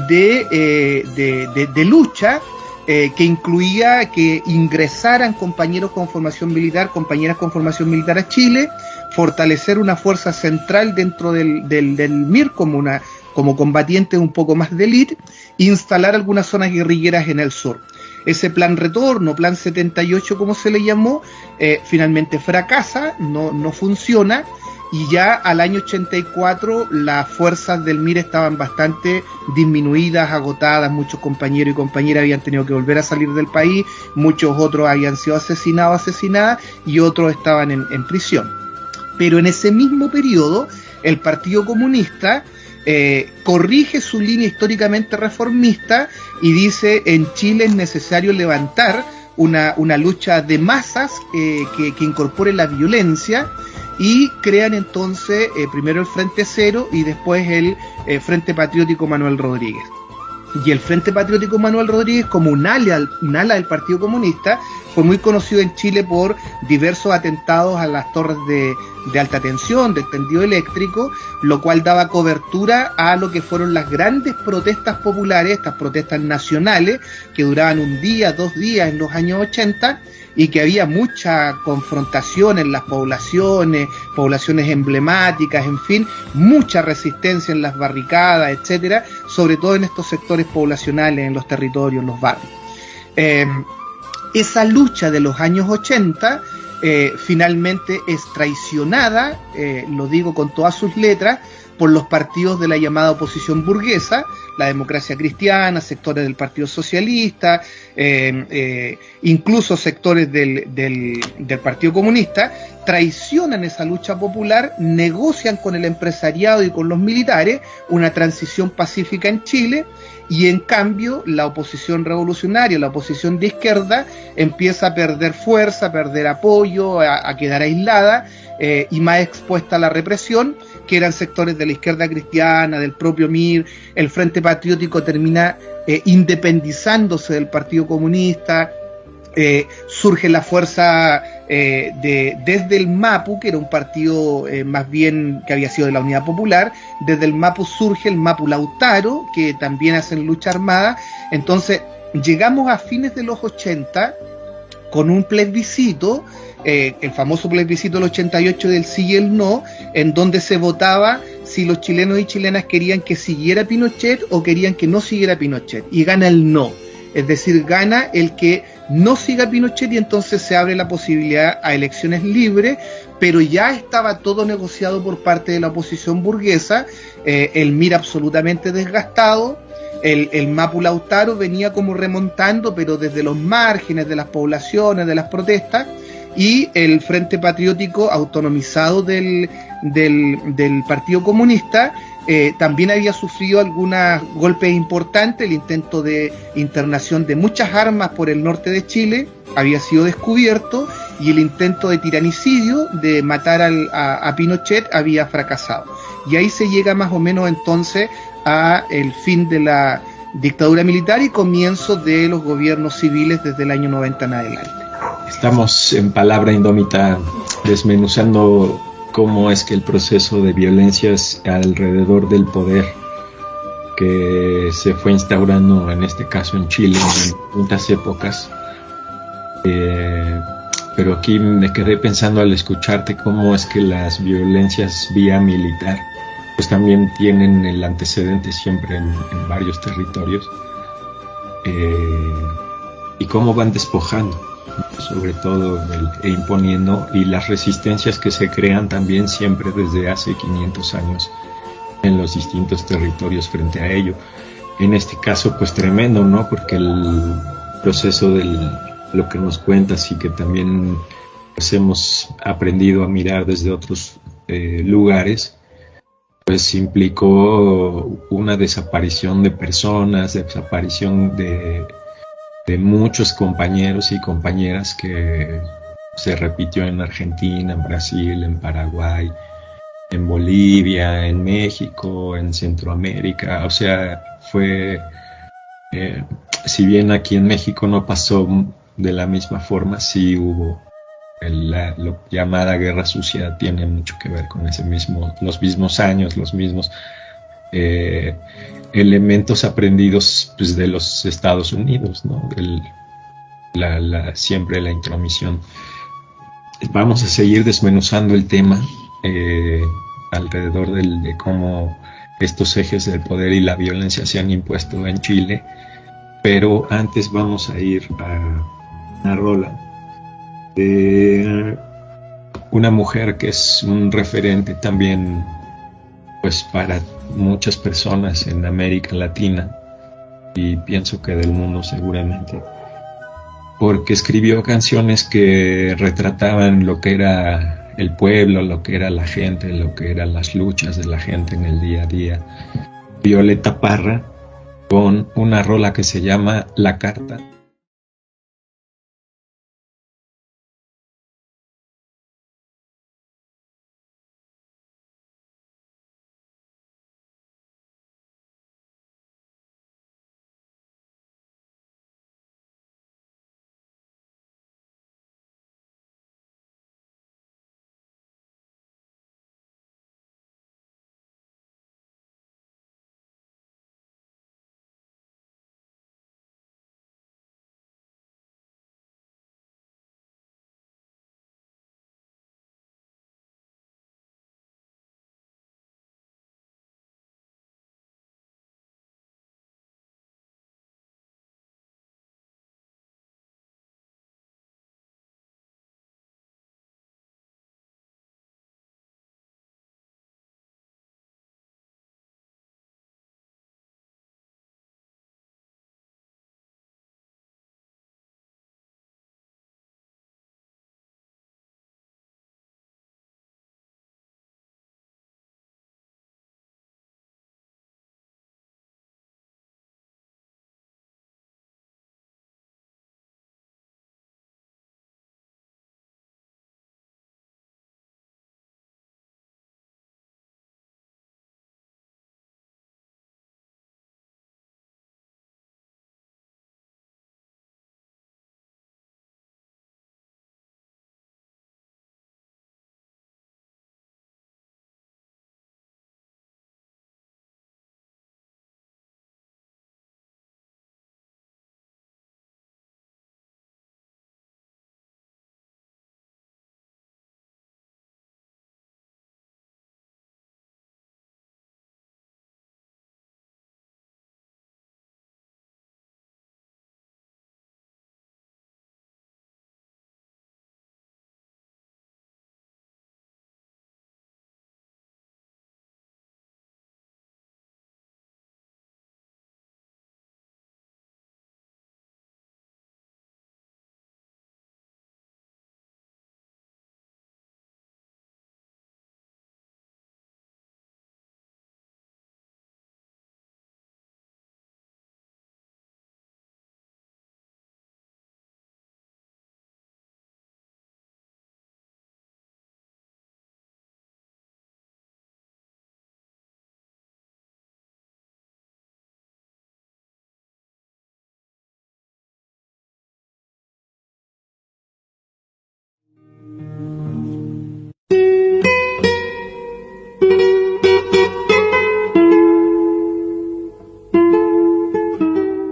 de lucha que incluía que ingresaran compañeros con formación militar, compañeras con formación militar a Chile, fortalecer una fuerza central dentro del MIR como combatientes un poco más de élite, instalar algunas zonas guerrilleras en el sur. Ese plan retorno, plan 78 como se le llamó, finalmente fracasa, no funciona, y ya al año 84 las fuerzas del MIR estaban bastante disminuidas, agotadas, muchos compañeros y compañeras habían tenido que volver a salir del país, muchos otros habían sido asesinadas, y otros estaban en prisión. Pero en ese mismo periodo, el Partido Comunista corrige su línea históricamente reformista y dice: en Chile es necesario levantar una lucha de masas que incorpore la violencia, y crean entonces primero el Frente Cero y después el Frente Patriótico Manuel Rodríguez. Y el Frente Patriótico Manuel Rodríguez, como un ala del Partido Comunista, fue muy conocido en Chile por diversos atentados a las torres de alta tensión, del tendido eléctrico, lo cual daba cobertura a lo que fueron las grandes protestas populares, estas protestas nacionales, que duraban un día, 2 días en los años 80, y que había mucha confrontación en las poblaciones emblemáticas, en fin, mucha resistencia en las barricadas, etcétera, sobre todo en estos sectores poblacionales, en los territorios, en los barrios. Esa lucha de los años 80 finalmente es traicionada, lo digo con todas sus letras, por los partidos de la llamada oposición burguesa, la Democracia Cristiana, sectores del Partido Socialista, incluso sectores del Partido Comunista, traicionan esa lucha popular, negocian con el empresariado y con los militares una transición pacífica en Chile, y en cambio la oposición revolucionaria, la oposición de izquierda, empieza a perder fuerza, a perder apoyo, a quedar aislada y más expuesta a la represión, que eran sectores de la izquierda cristiana, del propio MIR. El Frente Patriótico termina independizándose del Partido Comunista, surge la fuerza desde el MAPU, que era un partido más bien que había sido de la Unidad Popular. Desde el MAPU surge el MAPU Lautaro, que también hacen lucha armada. Entonces llegamos a fines de los 80 con un plebiscito, el famoso plebiscito del 88 del sí y el no, en donde se votaba si los chilenos y chilenas querían que siguiera Pinochet o querían que no siguiera Pinochet, y gana el no, es decir, gana el que no siga Pinochet, y entonces se abre la posibilidad a elecciones libres, pero ya estaba todo negociado por parte de la oposición burguesa, el MIR absolutamente desgastado. El MAPU Lautaro venía como remontando, pero desde los márgenes de las poblaciones, de las protestas, y el Frente Patriótico autonomizado del Partido Comunista también había sufrido algunos golpes importantes. El intento de internación de muchas armas por el norte de Chile había sido descubierto, y el intento de tiranicidio, de matar a Pinochet, había fracasado. Y ahí se llega más o menos entonces a el fin de la dictadura militar y comienzo de los gobiernos civiles desde el año 90 en adelante. Estamos en Palabra Indómita desmenuzando cómo es que el proceso de violencias alrededor del poder que se fue instaurando, en este caso en Chile, en distintas épocas. Pero aquí me quedé pensando al escucharte cómo es que las violencias vía militar pues también tienen el antecedente siempre en varios territorios, y cómo van despojando, sobre todo e imponiendo, y las resistencias que se crean también siempre desde hace 500 años en los distintos territorios frente a ello. En este caso pues tremendo, ¿no? Porque el proceso de lo que nos cuentas y que también pues hemos aprendido a mirar desde otros lugares, pues implicó una desaparición de personas, desaparición de muchos compañeros y compañeras, que se repitió en Argentina, en Brasil, en Paraguay, en Bolivia, en México, en Centroamérica. O sea, fue, si bien aquí en México no pasó de la misma forma sí hubo lo llamada guerra sucia, tiene mucho que ver con los mismos años, los mismos elementos aprendidos pues, de los Estados Unidos, ¿no? Siempre la intromisión. Vamos a seguir desmenuzando el tema alrededor de cómo estos ejes del poder y la violencia se han impuesto en Chile, pero antes vamos a ir a una rola de una mujer que es un referente también pues para muchas personas en América Latina y pienso que del mundo seguramente, porque escribió canciones que retrataban lo que era el pueblo, lo que era la gente, lo que eran las luchas de la gente en el día a día. Violeta Parra con una rola que se llama La Carta.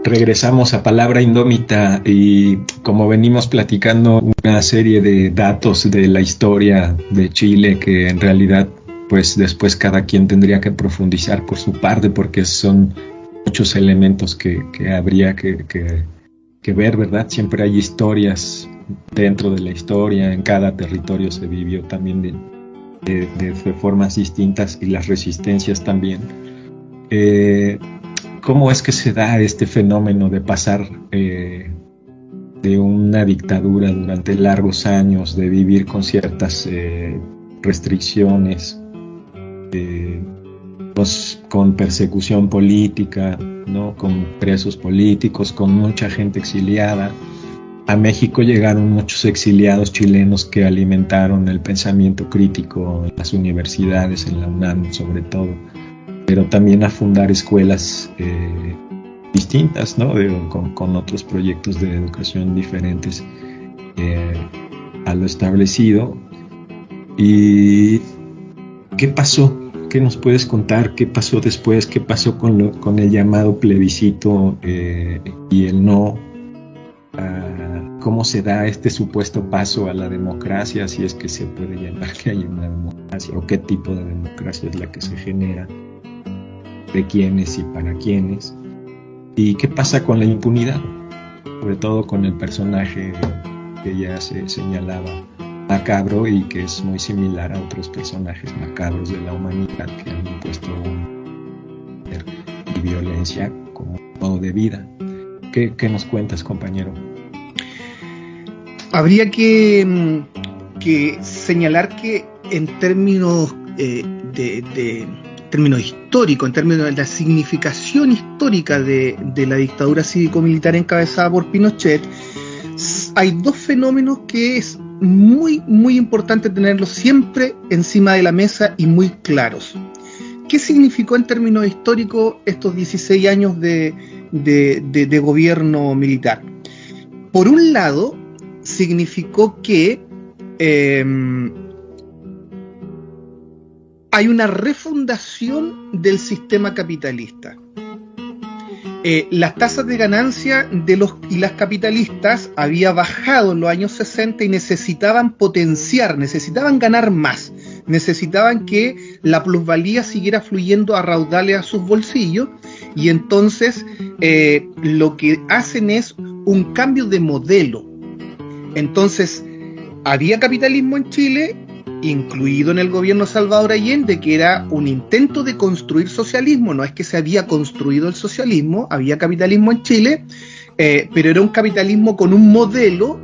Regresamos a Palabra Indómita y como venimos platicando una serie de datos de la historia de Chile que en realidad pues después cada quien tendría que profundizar por su parte porque son muchos elementos que habría que ver, ¿verdad? Siempre hay historias dentro de la historia, en cada territorio se vivió también de formas distintas y las resistencias también. ¿Cómo es que se da este fenómeno de pasar de una dictadura durante largos años, de vivir con ciertas restricciones, pues, con persecución política, ¿no? Con presos políticos, con mucha gente exiliada? A México llegaron muchos exiliados chilenos que alimentaron el pensamiento crítico en las universidades, en la UNAM sobre todo, pero también a fundar escuelas distintas, ¿no? Con otros proyectos de educación diferentes a lo establecido. ¿Y qué pasó? ¿Qué nos puedes contar? ¿Qué pasó después? ¿Qué pasó con el llamado plebiscito y el no? ¿Cómo se da este supuesto paso a la democracia, si es que se puede llamar que hay una democracia, o qué tipo de democracia es la que se genera, de quiénes y para quiénes? ¿Y qué pasa con la impunidad? Sobre todo con el personaje que ya se señalaba, macabro, y que es muy similar a otros personajes macabros de la humanidad que han impuesto poder y violencia como modo de vida. ¿Qué nos cuentas, compañero? Habría que señalar que en términos términos históricos, en términos de la significación histórica de la dictadura cívico-militar encabezada por Pinochet, hay dos fenómenos que es muy, muy importante tenerlos siempre encima de la mesa y muy claros. ¿Qué significó en términos históricos estos 16 años de gobierno militar? Por un lado, significó que hay una refundación del sistema capitalista. Las tasas de ganancia y las capitalistas había bajado en los años 60 y necesitaban potenciar, necesitaban ganar más, necesitaban que la plusvalía siguiera fluyendo a raudales a sus bolsillos, y entonces lo que hacen es un cambio de modelo. Entonces había capitalismo en Chile, incluido en el gobierno de Salvador Allende, que era un intento de construir socialismo. No es que se había construido el socialismo, había capitalismo en Chile, pero era un capitalismo con un modelo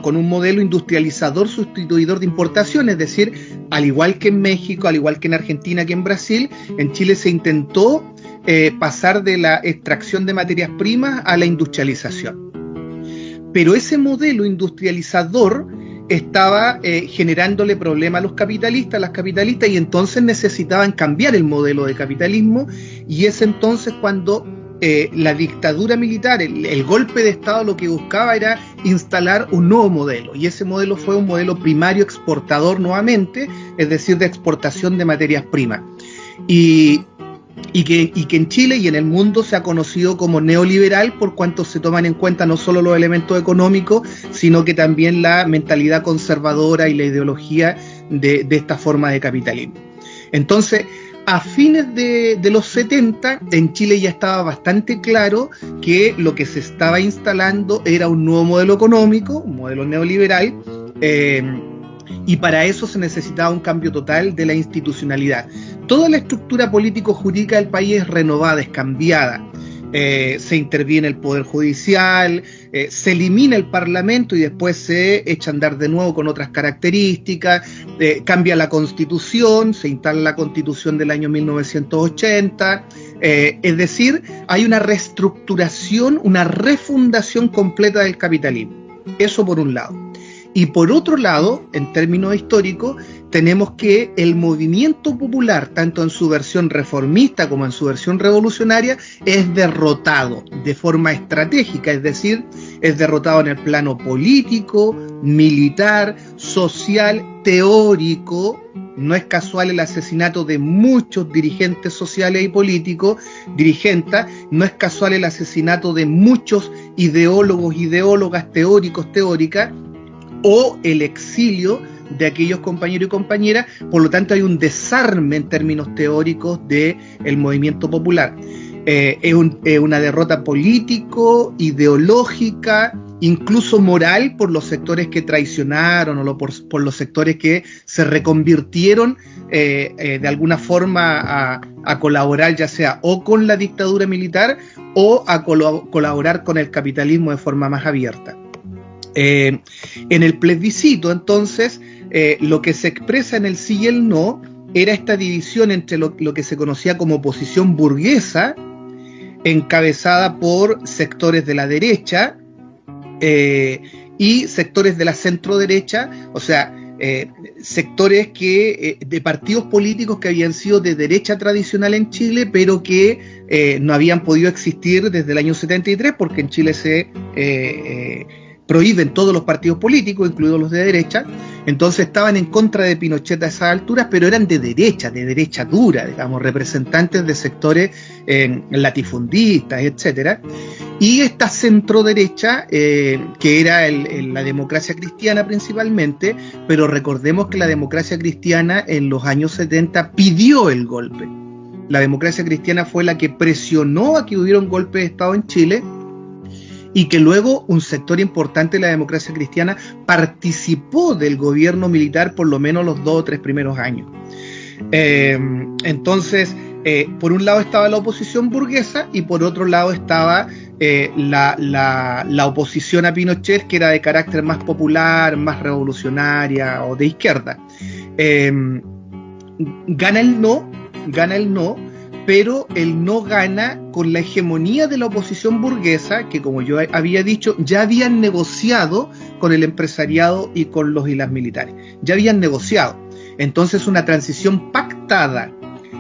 con un modelo industrializador sustituidor de importación. Es decir, al igual que en México, al igual que en Argentina, que en Brasil, en Chile se intentó pasar de la extracción de materias primas a la industrialización. Pero ese modelo industrializador estaba generándole problemas a los capitalistas, a las capitalistas, y entonces necesitaban cambiar el modelo de capitalismo, y es entonces cuando la dictadura militar, el golpe de Estado, lo que buscaba era instalar un nuevo modelo, y ese modelo fue un modelo primario exportador nuevamente, es decir, de exportación de materias primas. Y que en Chile y en el mundo se ha conocido como neoliberal, por cuanto se toman en cuenta no solo los elementos económicos, sino que también la mentalidad conservadora y la ideología de esta forma de capitalismo. Entonces, a fines de los 70, en Chile ya estaba bastante claro que lo que se estaba instalando era un nuevo modelo económico, un modelo neoliberal, y para eso se necesitaba un cambio total de la institucionalidad. Toda la estructura político-jurídica del país es renovada, es cambiada. Se interviene el Poder Judicial, se elimina el Parlamento y después se echa a andar de nuevo con otras características, cambia la Constitución, se instala la Constitución del año 1980, es decir, hay una reestructuración, una refundación completa del capitalismo. Eso por un lado. Y por otro lado, en términos históricos, tenemos que el movimiento popular, tanto en su versión reformista como en su versión revolucionaria, es derrotado de forma estratégica, es decir, es derrotado en el plano político, militar, social, teórico. No es casual el asesinato de muchos dirigentes sociales y políticos, no es casual el asesinato de muchos ideólogos, ideólogas, teóricos, teóricas, o el exilio de aquellos compañeros y compañeras. Por lo tanto, hay un desarme en términos teóricos del movimiento popular. Es una derrota político, ideológica, incluso moral, por los sectores que traicionaron o por los sectores que se reconvirtieron de alguna forma a colaborar, ya sea o con la dictadura militar o a colaborar con el capitalismo de forma más abierta. En el plebiscito, entonces, lo que se expresa en el sí y el no era esta división entre lo que se conocía como oposición burguesa, encabezada por sectores de la derecha y sectores de la centro derecha, o sea, sectores de partidos políticos que habían sido de derecha tradicional en Chile, pero que no habían podido existir desde el año 73, porque en Chile se prohíben todos los partidos políticos, incluidos los de derecha. Entonces estaban en contra de Pinochet a esas alturas, pero eran de derecha dura, digamos, representantes de sectores latifundistas, etcétera. Y esta centro-derecha, que era la democracia cristiana principalmente, pero recordemos que la democracia cristiana en los años 70 pidió el golpe. La democracia cristiana fue la que presionó a que hubiera un golpe de Estado en Chile, y que luego un sector importante de la democracia cristiana participó del gobierno militar por lo menos los 2 o 3 primeros años. Entonces, por un lado estaba la oposición burguesa y por otro lado estaba la oposición a Pinochet, que era de carácter más popular, más revolucionaria o de izquierda. Gana el no, pero el no gana con la hegemonía de la oposición burguesa, que, como yo había dicho, ya habían negociado con el empresariado y con los y las militares. Ya habían negociado. Entonces, una transición pactada.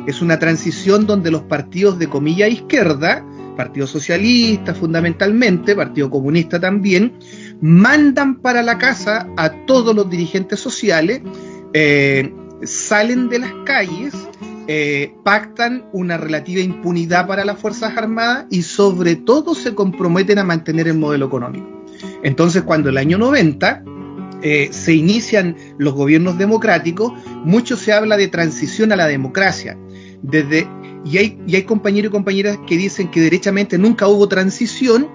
Es una transición donde los partidos de comilla izquierda, Partido Socialista fundamentalmente, Partido Comunista también, mandan para la casa a todos los dirigentes sociales, salen de las calles, pactan una relativa impunidad para las Fuerzas Armadas y sobre todo se comprometen a mantener el modelo económico. Entonces, cuando el año 90 se inician los gobiernos democráticos, mucho se habla de transición a la democracia. Y hay compañeros y compañeras que dicen que derechamente nunca hubo transición.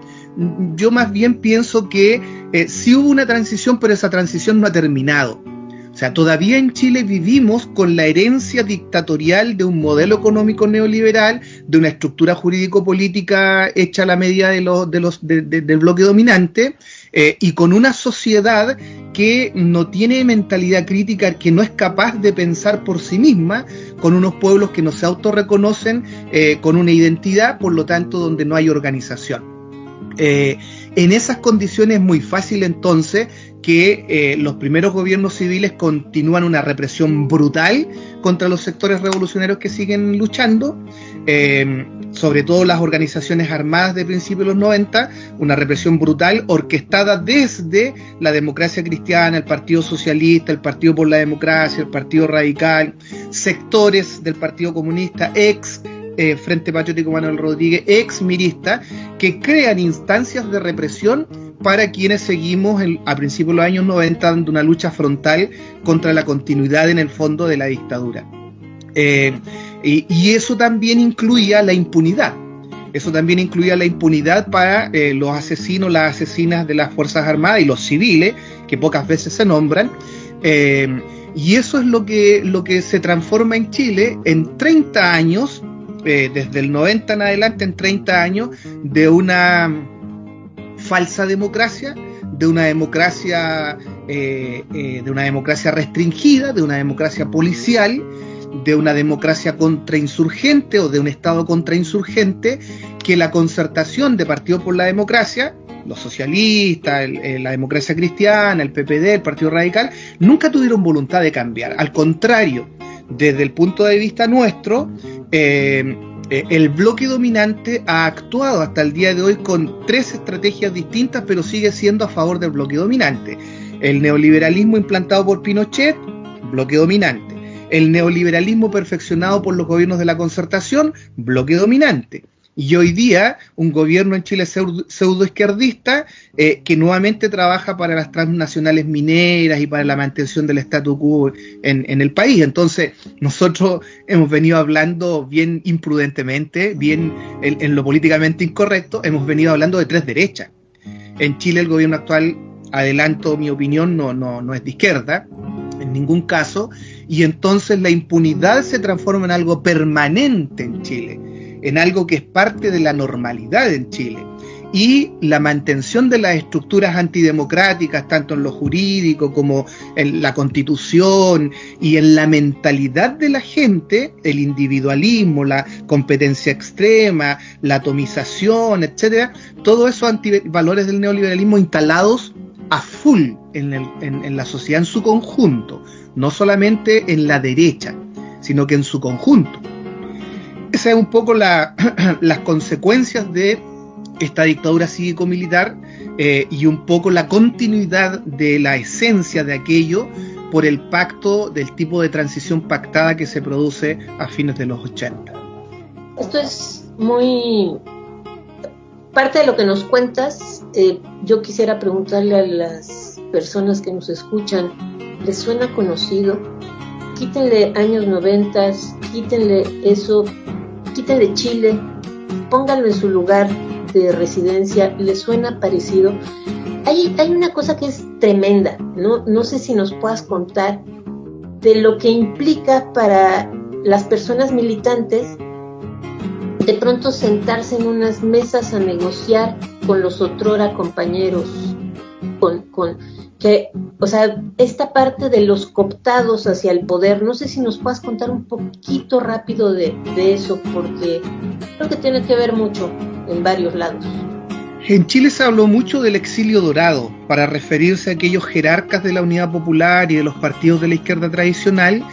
Yo más bien pienso que sí hubo una transición, pero esa transición no ha terminado. O sea, todavía en Chile vivimos con la herencia dictatorial de un modelo económico neoliberal, de una estructura jurídico-política hecha a la medida del bloque dominante, y con una sociedad que no tiene mentalidad crítica, que no es capaz de pensar por sí misma, con unos pueblos que no se autorreconocen, con una identidad, por lo tanto, donde no hay organización. En esas condiciones es muy fácil entonces que los primeros gobiernos civiles continúan una represión brutal contra los sectores revolucionarios que siguen luchando, sobre todo las organizaciones armadas de principios de los 90, una represión brutal orquestada desde la democracia cristiana, el Partido Socialista, el Partido por la Democracia, el Partido Radical, sectores del Partido Comunista, Frente Patriótico Manuel Rodríguez, ex-mirista, que crean instancias de represión para quienes seguimos a principios de los años 90 dando una lucha frontal contra la continuidad en el fondo de la dictadura. Y eso también incluía la impunidad. Eso también incluía la impunidad para los asesinos, las asesinas de las Fuerzas Armadas y los civiles, que pocas veces se nombran. Y eso es lo que se transforma en Chile en 30 años, desde el 90 en adelante, en 30 años, de una falsa democracia, de una democracia restringida, de una democracia policial, de una democracia contrainsurgente o de un Estado contrainsurgente, que la concertación de Partido por la Democracia, los socialistas, la democracia cristiana, el PPD, el Partido Radical, nunca tuvieron voluntad de cambiar. Al contrario, desde el punto de vista nuestro, el bloque dominante ha actuado hasta el día de hoy con 3 estrategias distintas, pero sigue siendo a favor del bloque dominante. El neoliberalismo implantado por Pinochet, bloque dominante. El neoliberalismo perfeccionado por los gobiernos de la concertación, bloque dominante. Y hoy día un gobierno en Chile pseudoizquierdista que nuevamente trabaja para las transnacionales mineras y para la mantención del statu quo en el país. Entonces nosotros hemos venido hablando bien imprudentemente, bien en lo políticamente incorrecto, hemos venido hablando de 3 derechas. En Chile el gobierno actual, adelanto mi opinión, no es de izquierda en ningún caso, y entonces la impunidad se transforma en algo permanente en Chile, en algo que es parte de la normalidad en Chile, y la mantención de las estructuras antidemocráticas, tanto en lo jurídico como en la Constitución y en la mentalidad de la gente, el individualismo, la competencia extrema, la atomización, etcétera, todos esos antivalores del neoliberalismo instalados a full en la sociedad en su conjunto, no solamente en la derecha, sino que en su conjunto. Esa es un poco las consecuencias de esta dictadura cívico-militar y un poco la continuidad de la esencia de aquello por el pacto del tipo de transición pactada que se produce a fines de los 80. Esto es muy parte de lo que nos cuentas. Yo quisiera preguntarle a las personas que nos escuchan, ¿les suena conocido? Quítenle años 90, quítenle eso, quítenle Chile, pónganlo en su lugar de residencia. ¿Les suena parecido? Hay una cosa que es tremenda, no sé si nos puedas contar de lo que implica para las personas militantes de pronto sentarse en unas mesas a negociar con los otrora compañeros, o sea, esta parte de los cooptados hacia el poder. No sé si nos puedas contar un poquito rápido de eso, porque creo que tiene que ver mucho en varios lados. En Chile se habló mucho del exilio dorado para referirse a aquellos jerarcas de la Unidad Popular y de los partidos de la izquierda tradicional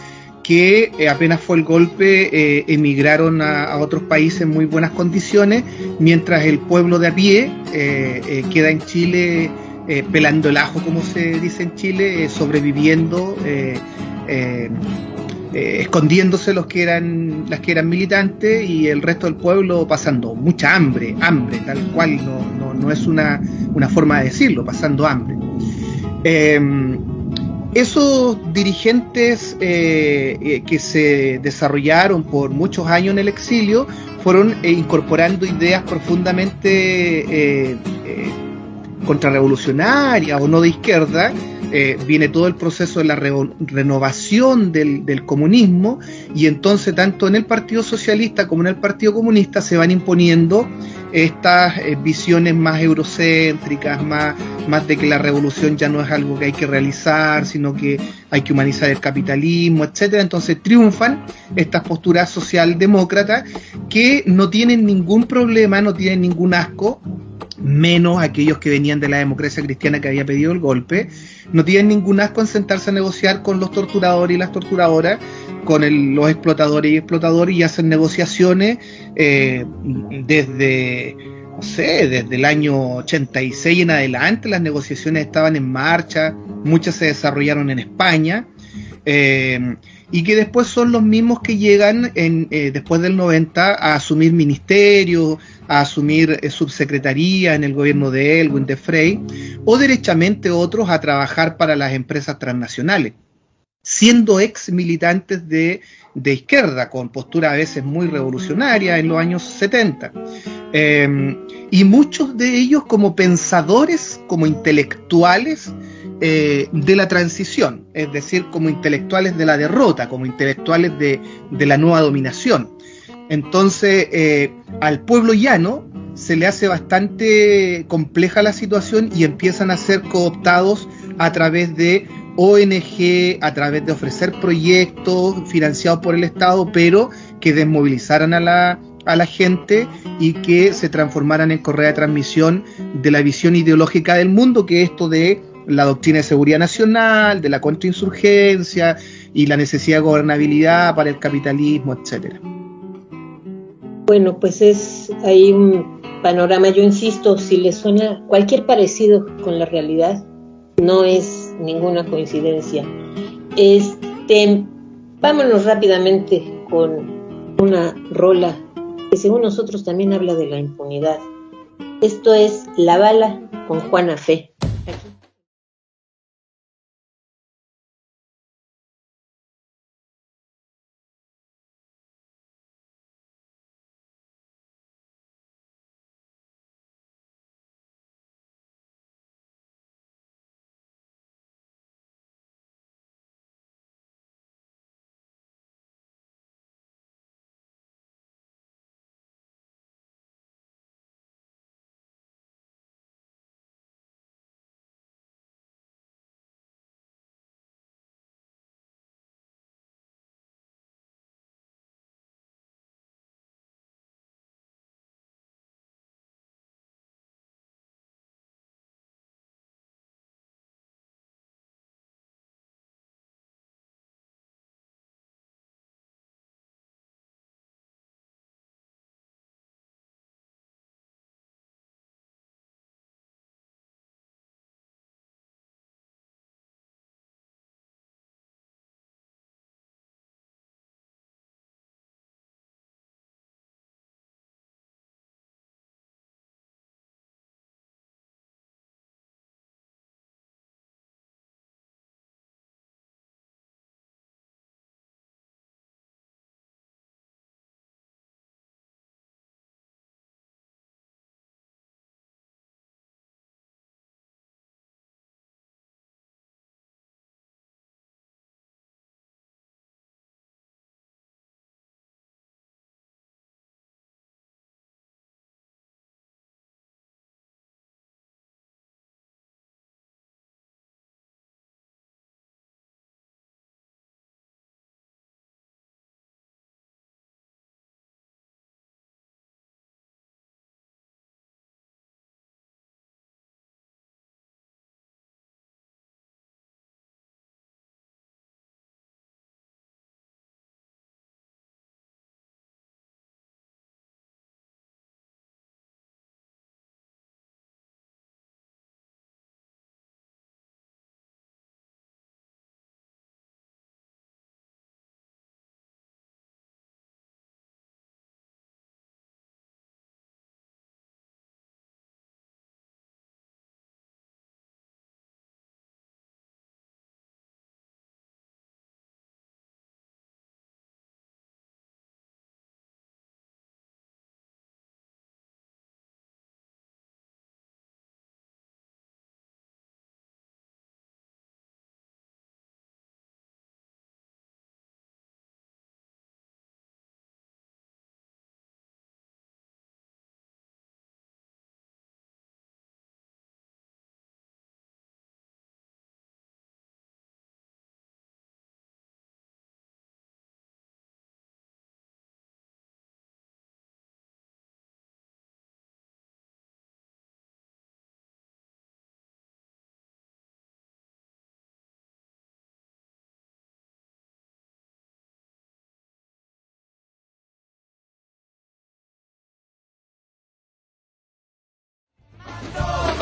que apenas fue el golpe emigraron a otros países en muy buenas condiciones, mientras el pueblo de a pie queda en Chile pelando el ajo, como se dice en Chile, sobreviviendo, escondiéndose las que eran militantes, y el resto del pueblo pasando mucha hambre, tal cual, no es una forma de decirlo, pasando hambre. Esos dirigentes que se desarrollaron por muchos años en el exilio fueron incorporando ideas profundamente contrarrevolucionarias o no de izquierda. Viene todo el proceso de la renovación del comunismo, y entonces tanto en el Partido Socialista como en el Partido Comunista se van imponiendo estas visiones más eurocéntricas, más de que la revolución ya no es algo que hay que realizar, sino que hay que humanizar el capitalismo, etcétera. Entonces triunfan estas posturas socialdemócratas que no tienen ningún problema, no tienen ningún asco, menos aquellos que venían de la democracia cristiana que había pedido el golpe, no tienen ningún asco en sentarse a negociar con los torturadores y las torturadoras, con los explotadores y explotadores, y hacen negociaciones desde el año 86 en adelante. Las negociaciones estaban en marcha, muchas se desarrollaron en España, y que después son los mismos que llegan después del 90 a asumir ministerios, a asumir subsecretaría en el gobierno de Elwin, de Frey, o derechamente otros a trabajar para las empresas transnacionales, siendo ex militantes de izquierda, con postura a veces muy revolucionaria en los años 70. Y muchos de ellos como pensadores, como intelectuales de la transición, es decir, como intelectuales de la derrota, como intelectuales de la nueva dominación. Entonces, al pueblo llano se le hace bastante compleja la situación y empiezan a ser cooptados a través de ONG, a través de ofrecer proyectos financiados por el Estado, pero que desmovilizaran a la gente y que se transformaran en correa de transmisión de la visión ideológica del mundo, que es esto de la doctrina de seguridad nacional, de la contrainsurgencia y la necesidad de gobernabilidad para el capitalismo, etcétera. Bueno, pues es ahí un panorama. Yo insisto, si les suena cualquier parecido con la realidad, no es ninguna coincidencia. Vámonos rápidamente con una rola que según nosotros también habla de la impunidad. Esto es La Bala con Juana Fe.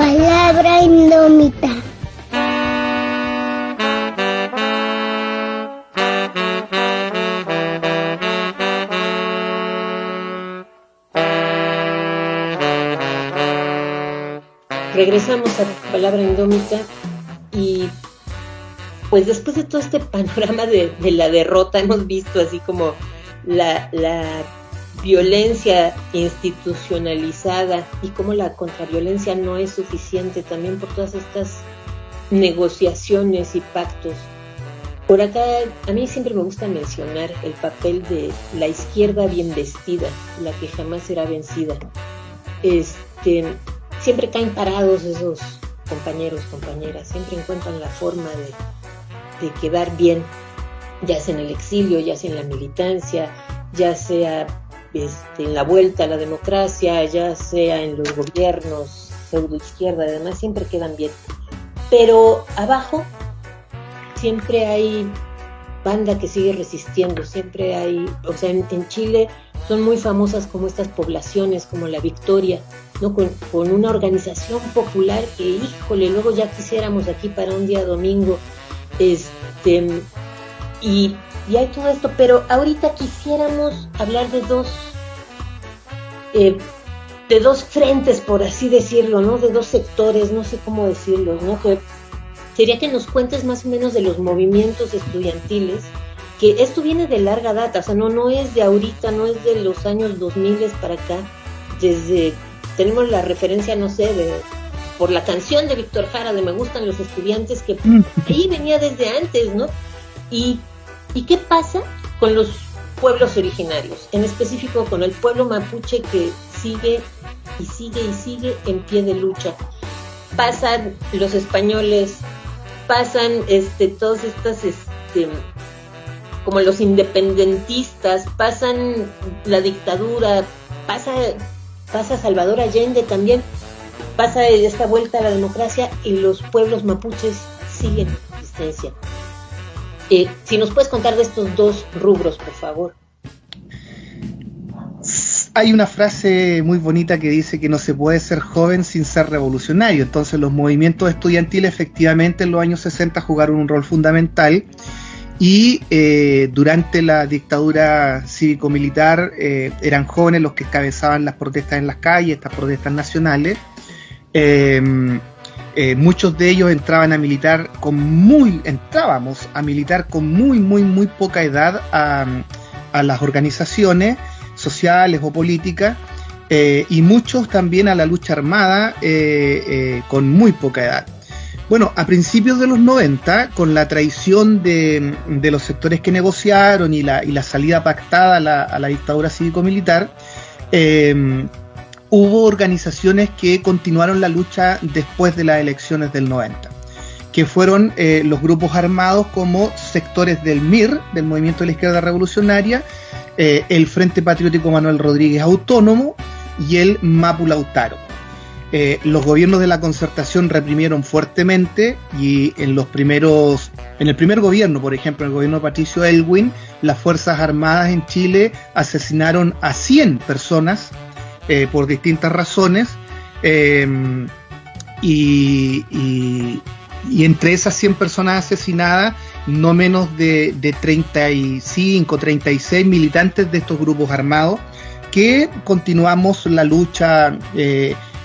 Palabra indómita. Regresamos a Palabra Indómita y pues después de todo este panorama de la derrota hemos visto así como la violencia institucionalizada y cómo la contraviolencia no es suficiente también por todas estas negociaciones y pactos. Por acá a mí siempre me gusta mencionar el papel de la izquierda bien vestida, la que jamás será vencida. Siempre caen parados esos compañeros, compañeras, siempre encuentran la forma de quedar bien, ya sea en el exilio, ya sea en la militancia, ya sea en la vuelta a la democracia, ya sea en los gobiernos pseudoizquierda, además siempre quedan bien. Pero abajo siempre hay banda que sigue resistiendo, siempre hay, o sea, en Chile son muy famosas como estas poblaciones, como La Victoria, ¿no? Con una organización popular que, híjole, luego ya quisiéramos aquí para un día domingo, y hay todo esto, pero ahorita quisiéramos hablar de dos frentes, por así decirlo, ¿no? De dos sectores, no sé cómo decirlo, ¿no? Que sería que nos cuentes más o menos de los movimientos estudiantiles, que esto viene de larga data, o sea, no es de ahorita, no es de los años 2000 para acá, tenemos la referencia, no sé, por la canción de Víctor Jara de Me Gustan los Estudiantes, que ahí venía desde antes, ¿no? ¿Y qué pasa con los pueblos originarios? En específico con el pueblo mapuche, que sigue y sigue y sigue en pie de lucha. Pasan los españoles, pasan todos estas como los independentistas, pasan la dictadura, pasa Salvador Allende también, pasa esta vuelta a la democracia y los pueblos mapuches siguen en existencia. Si nos puedes contar de estos dos rubros, por favor. Hay una frase muy bonita que dice que no se puede ser joven sin ser revolucionario. Entonces los movimientos estudiantiles efectivamente en los años 60 jugaron un rol fundamental, y durante la dictadura cívico-militar eran jóvenes los que encabezaban las protestas en las calles, estas protestas nacionales. Muchos de ellos entrábamos a militar con muy poca edad a las organizaciones sociales o políticas, y muchos también a la lucha armada con muy poca edad. Bueno, a principios de los 90, con la traición de los sectores que negociaron y la salida pactada a la dictadura cívico-militar, hubo organizaciones que continuaron la lucha después de las elecciones del 90, que fueron los grupos armados como sectores del MIR, del Movimiento de la Izquierda Revolucionaria, el Frente Patriótico Manuel Rodríguez Autónomo y el Mapu Lautaro. Los gobiernos de la Concertación reprimieron fuertemente, y en el primer gobierno, por ejemplo, el gobierno de Patricio Aylwin, las Fuerzas Armadas en Chile asesinaron a 100 personas por distintas razones, y entre esas 100 personas asesinadas, no menos de 35, 36 militantes de estos grupos armados, que continuamos la lucha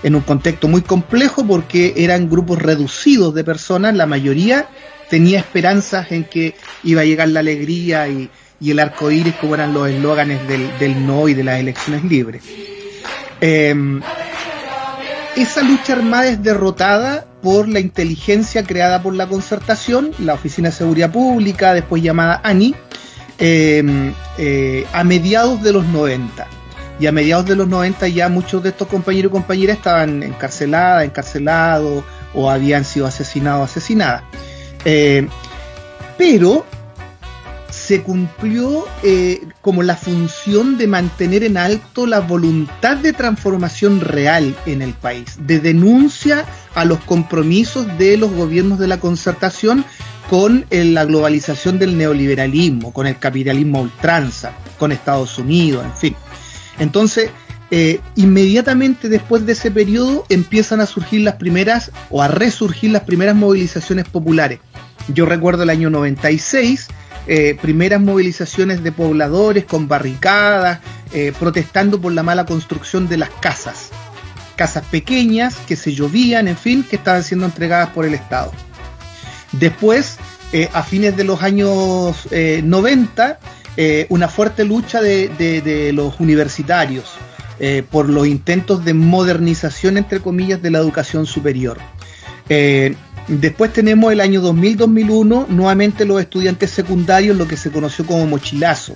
en un contexto muy complejo, porque eran grupos reducidos de personas. La mayoría tenía esperanzas en que iba a llegar la alegría y el arco iris, como eran los eslóganes del no y de las elecciones libres. Esa lucha armada es derrotada por la inteligencia creada por la Concertación, la Oficina de Seguridad Pública, después llamada ANI, a mediados de los 90. Y a mediados de los 90 ya muchos de estos compañeros y compañeras estaban encarcelados, o habían sido asesinados o asesinadas. Pero se cumplió como la función de mantener en alto la voluntad de transformación real en el país, de denuncia a los compromisos de los gobiernos de la Concertación con la globalización del neoliberalismo, con el capitalismo a ultranza, con Estados Unidos, en fin. Entonces, inmediatamente después de ese periodo empiezan a surgir las primeras, o a resurgir las primeras movilizaciones populares. Yo recuerdo el año 96, primeras movilizaciones de pobladores con barricadas, protestando por la mala construcción de las casas pequeñas que se llovían, en fin, que estaban siendo entregadas por el Estado. Después, a fines de los años 90, una fuerte lucha de los universitarios por los intentos de modernización, entre comillas, de la educación superior. Después tenemos el año 2000-2001, nuevamente los estudiantes secundarios, lo que se conoció como mochilazo,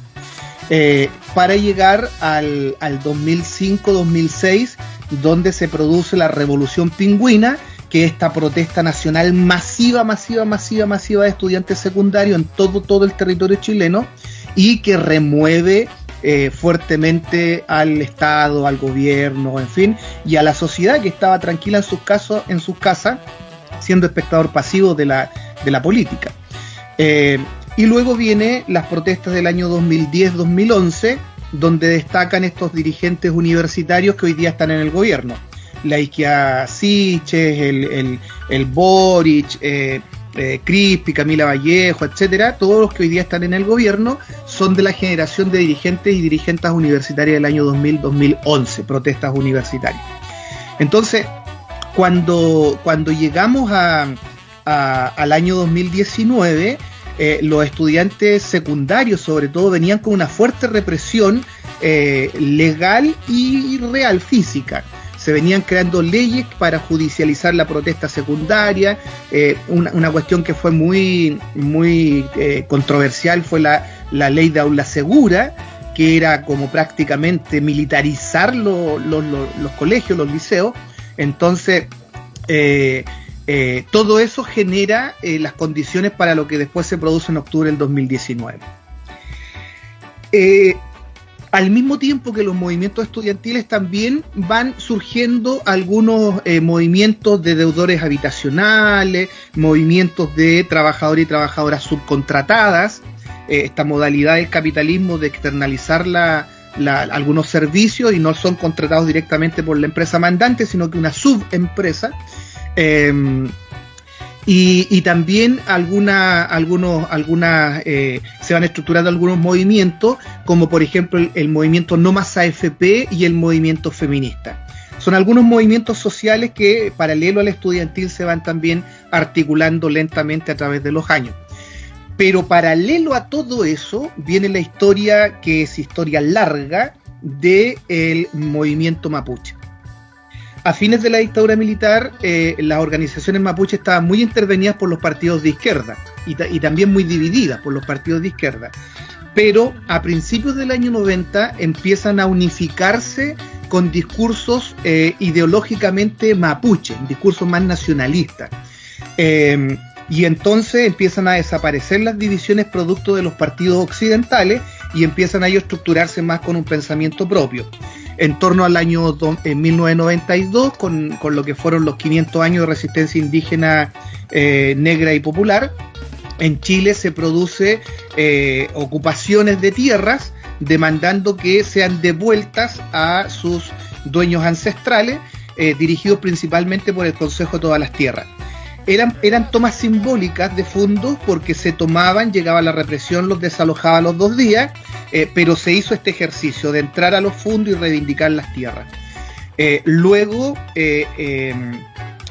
para llegar al 2005-2006, donde se produce la Revolución Pingüina, que es esta protesta nacional masiva de estudiantes secundarios en todo el territorio chileno, y que remueve fuertemente al Estado, al gobierno, en fin, y a la sociedad que estaba tranquila en sus casas, siendo espectador pasivo de la política. Y luego viene las protestas del año 2010-2011, donde destacan estos dirigentes universitarios que hoy día están en el gobierno. La Isquia Siches, el Boric, Crispi, Camila Vallejo, etcétera, todos los que hoy día están en el gobierno son de la generación de dirigentes y dirigentes universitarias del año 2000-2011, protestas universitarias. Entonces, cuando llegamos al año 2019, los estudiantes secundarios, sobre todo, venían con una fuerte represión legal y real, física. Se venían creando leyes para judicializar la protesta secundaria. Una cuestión que fue muy controversial fue la ley de aula segura, que era como prácticamente militarizar los colegios, los liceos. Entonces, todo eso genera las condiciones para lo que después se produce en octubre del 2019. Al mismo tiempo que los movimientos estudiantiles, también van surgiendo algunos movimientos de deudores habitacionales, movimientos de trabajadores y trabajadoras subcontratadas, esta modalidad del capitalismo de externalizar algunos servicios y no son contratados directamente por la empresa mandante, sino que una subempresa. Y también se van estructurando algunos movimientos, como por ejemplo el movimiento No Más AFP y el movimiento feminista. Son algunos movimientos sociales que, paralelo al estudiantil, se van también articulando lentamente a través de los años. Pero paralelo a todo eso viene la historia, que es historia larga, del movimiento mapuche. A fines de la dictadura militar, las organizaciones mapuche estaban muy intervenidas por los partidos de izquierda y también muy divididas por los partidos de izquierda. Pero a principios del año 90 empiezan a unificarse con discursos ideológicamente mapuche, discursos más nacionalistas. Y entonces empiezan a desaparecer las divisiones producto de los partidos occidentales y empiezan a ellos estructurarse más con un pensamiento propio. En torno al año 1992, con lo que fueron los 500 años de resistencia indígena negra y popular, en Chile se produce ocupaciones de tierras, demandando que sean devueltas a sus dueños ancestrales, dirigidos principalmente por el Consejo de Todas las Tierras. Eran tomas simbólicas de fondos, porque se tomaban, llegaba la represión, los desalojaba a los 2 días, pero se hizo este ejercicio de entrar a los fondos y reivindicar las tierras. Luego,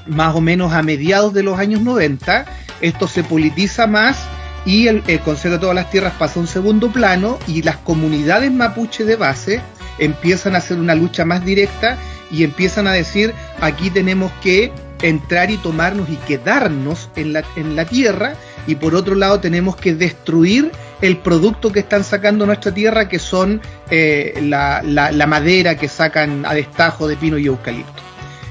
más o menos a mediados de los años 90, esto se politiza más y el Consejo de Todas las Tierras pasa a un segundo plano, y las comunidades mapuche de base empiezan a hacer una lucha más directa y empiezan a decir: aquí tenemos que entrar y tomarnos y quedarnos en la tierra, y por otro lado tenemos que destruir el producto que están sacando nuestra tierra, que son la madera que sacan a destajo de pino y eucalipto.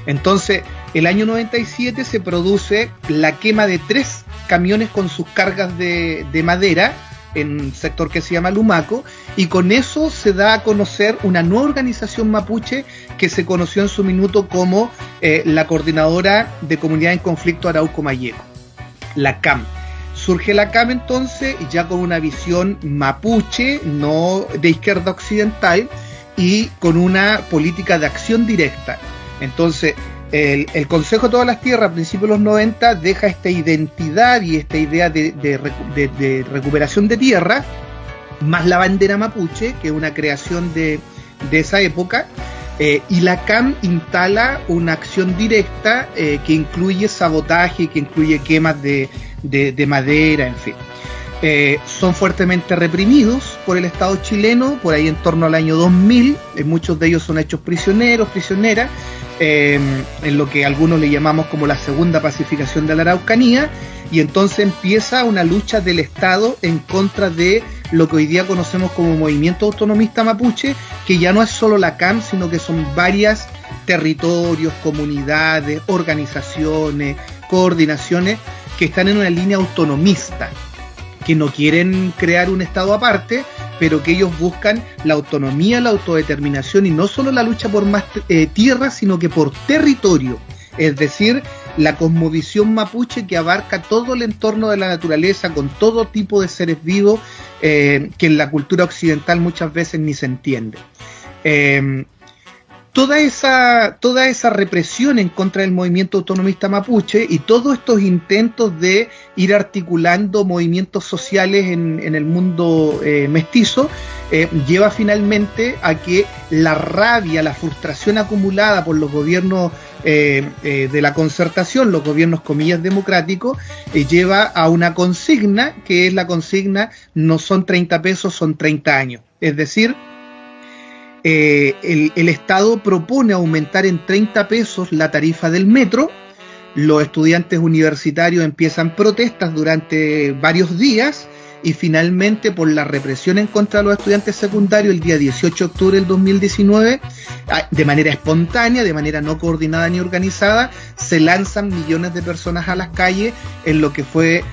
Entonces, el año 97 se produce la quema de 3 camiones con sus cargas de madera en un sector que se llama Lumaco, y con eso se da a conocer una nueva organización mapuche que se conoció en su minuto como la Coordinadora de Comunidad en Conflicto Arauco-Mayeco, la CAM. Surge la CAM entonces, ya con una visión mapuche, no de izquierda occidental, y con una política de acción directa. Entonces, el Consejo de Todas las Tierras a principios de los 90 deja esta identidad y esta idea de recuperación de tierra, más la bandera mapuche, que es una creación de esa época, y la CAM instala una acción directa que incluye sabotaje, que incluye quemas de madera, en fin. Son fuertemente reprimidos por el Estado chileno, por ahí en torno al año 2000, muchos de ellos son hechos prisioneras, en lo que algunos le llamamos como la segunda pacificación de la Araucanía, y entonces empieza una lucha del Estado en contra de lo que hoy día conocemos como movimiento autonomista mapuche, que ya no es solo la CAM, sino que son varios territorios, comunidades, organizaciones, coordinaciones que están en una línea autonomista, que no quieren crear un Estado aparte, pero que ellos buscan la autonomía, la autodeterminación, y no solo la lucha por más tierra, sino que por territorio, es decir, la cosmovisión mapuche que abarca todo el entorno de la naturaleza, con todo tipo de seres vivos, que en la cultura occidental muchas veces ni se entiende. Toda esa represión en contra del movimiento autonomista mapuche y todos estos intentos de ir articulando movimientos sociales en el mundo mestizo lleva finalmente a que la rabia, la frustración acumulada por los gobiernos de la concertación, los gobiernos comillas democráticos, lleva a una consigna, que es la consigna no son 30 pesos, son 30 años. Es decir, el Estado propone aumentar en 30 pesos la tarifa del metro. Los estudiantes universitarios empiezan protestas durante varios días y finalmente, por la represión en contra de los estudiantes secundarios, el día 18 de octubre del 2019, de manera espontánea, de manera no coordinada ni organizada, se lanzan millones de personas a las calles en lo que fue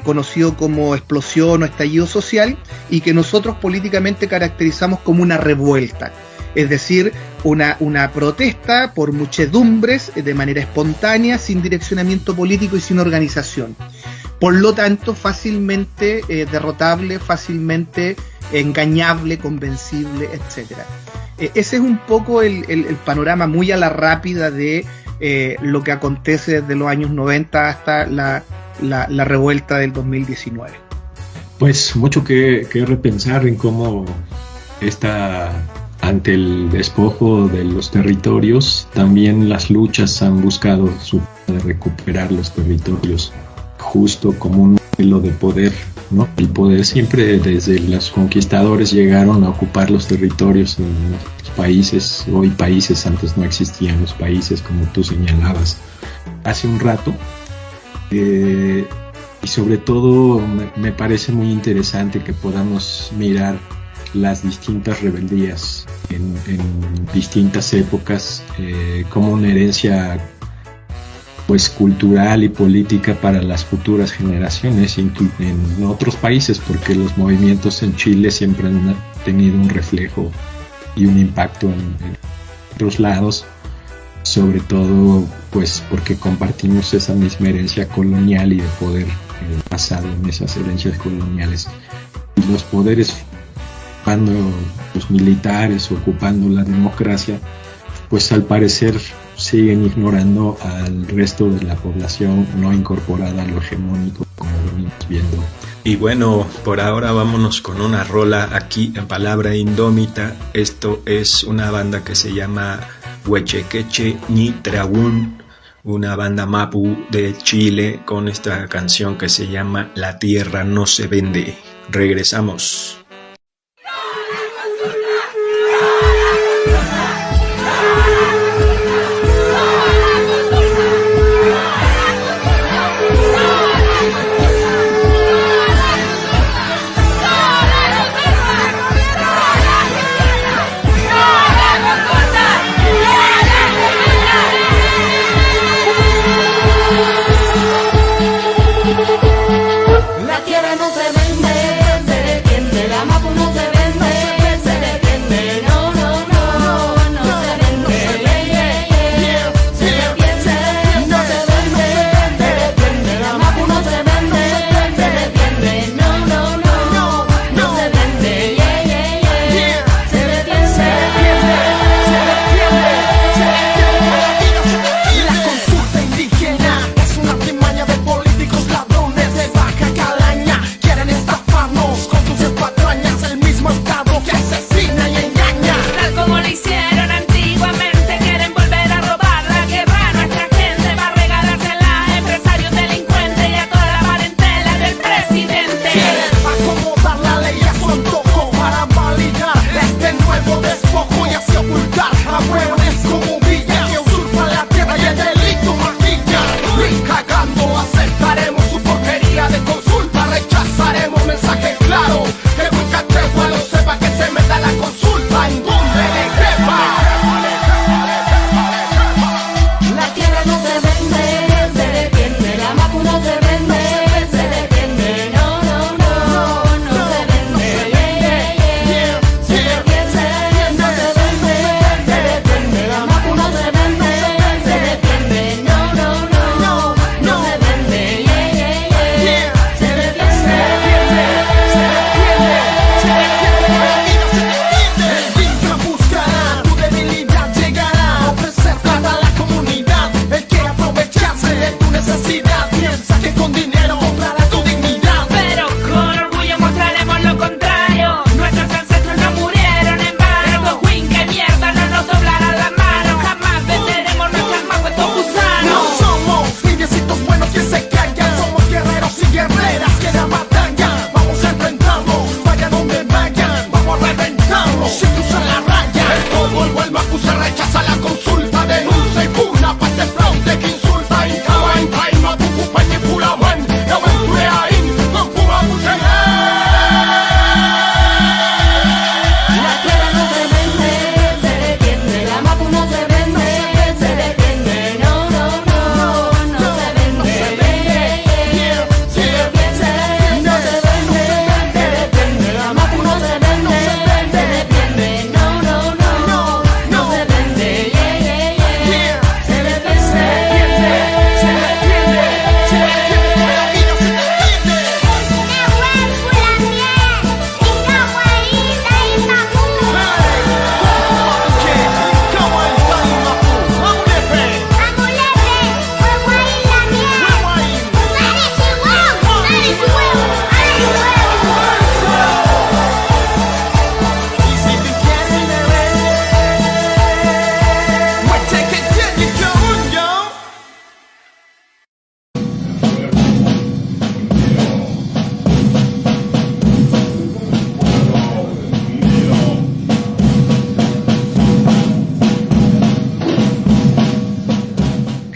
conocido como explosión o estallido social, y que nosotros políticamente caracterizamos como una revuelta, es decir, una protesta por muchedumbres de manera espontánea, sin direccionamiento político y sin organización. Por lo tanto, fácilmente derrotable, fácilmente engañable, convencible, etcétera. Ese es un poco el panorama muy a la rápida de lo que acontece desde los años 90 hasta la revuelta del 2019. Pues mucho que repensar en cómo ante el despojo de los territorios, también las luchas han buscado de recuperar los territorios, justo como un modelo de poder, ¿no? El poder siempre, desde los conquistadores llegaron a ocupar los territorios en los países. Hoy países, antes no existían los países, como tú señalabas hace un rato. Y sobre todo me parece muy interesante que podamos mirar las distintas rebeldías en distintas épocas como una herencia pues cultural y política para las futuras generaciones en otros países, porque los movimientos en Chile siempre han tenido un reflejo y un impacto en otros lados, sobre todo pues porque compartimos esa misma herencia colonial y de poder basado en esas herencias coloniales. Y los poderes, cuando los militares ocupando la democracia, pues al parecer siguen ignorando al resto de la población no incorporada a lo hegemónico, como venimos viendo. Y bueno, por ahora vámonos con una rola aquí en Palabra Indómita. Esto es una banda que se llama Huechequeche Ñi Traún, una banda mapu de Chile, con esta canción que se llama La Tierra No Se Vende. Regresamos. La tierra no se vende, se defiende la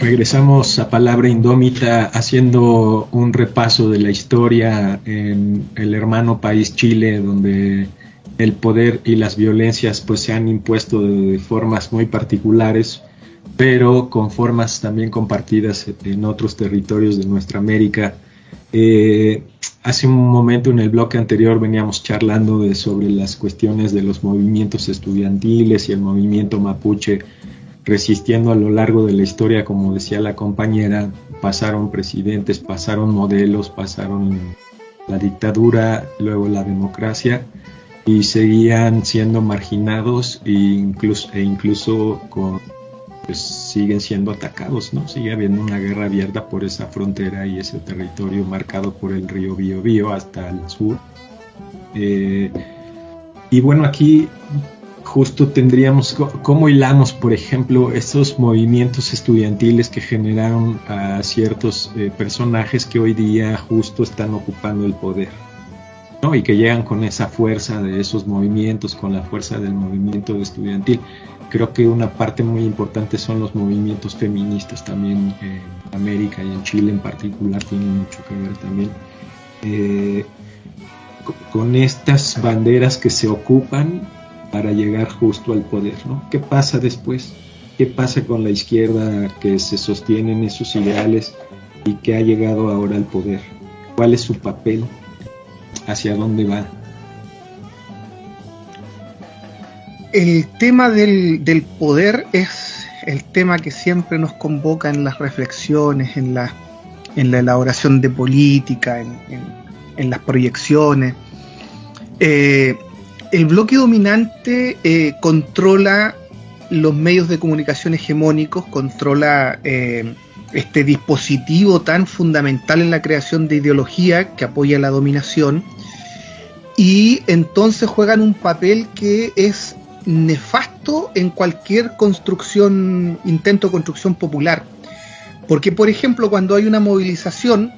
Regresamos a Palabra Indómita haciendo un repaso de la historia en el hermano país Chile, donde el poder y las violencias pues se han impuesto de formas muy particulares, pero con formas también compartidas en otros territorios de nuestra América. Hace un momento en el bloque anterior veníamos charlando sobre las cuestiones de los movimientos estudiantiles y el movimiento mapuche resistiendo a lo largo de la historia. Como decía la compañera, pasaron presidentes, pasaron modelos, pasaron la dictadura, luego la democracia, y seguían siendo marginados e incluso pues siguen siendo atacados, ¿no? Sigue habiendo una guerra abierta por esa frontera y ese territorio marcado por el río Biobío hasta el sur. Y bueno, aquí justo tendríamos cómo hilamos, por ejemplo, estos movimientos estudiantiles que generaron a ciertos personajes que hoy día justo están ocupando el poder, ¿no? Y que llegan con esa fuerza de esos movimientos, con la fuerza del movimiento estudiantil. Creo que una parte muy importante son los movimientos feministas también en América y en Chile en particular, tienen mucho que ver también con estas banderas que se ocupan para llegar justo al poder, ¿no? ¿Qué pasa después? ¿Qué pasa con la izquierda que se sostiene en esos ideales y que ha llegado ahora al poder? ¿Cuál es su papel? ¿Hacia dónde va? El tema del poder es el tema que siempre nos convoca en las reflexiones, en la elaboración de política, en las proyecciones. El bloque dominante controla los medios de comunicación hegemónicos, controla este dispositivo tan fundamental en la creación de ideología que apoya la dominación, y entonces juegan un papel que es nefasto en cualquier intento de construcción popular. Porque, por ejemplo, cuando hay una movilización,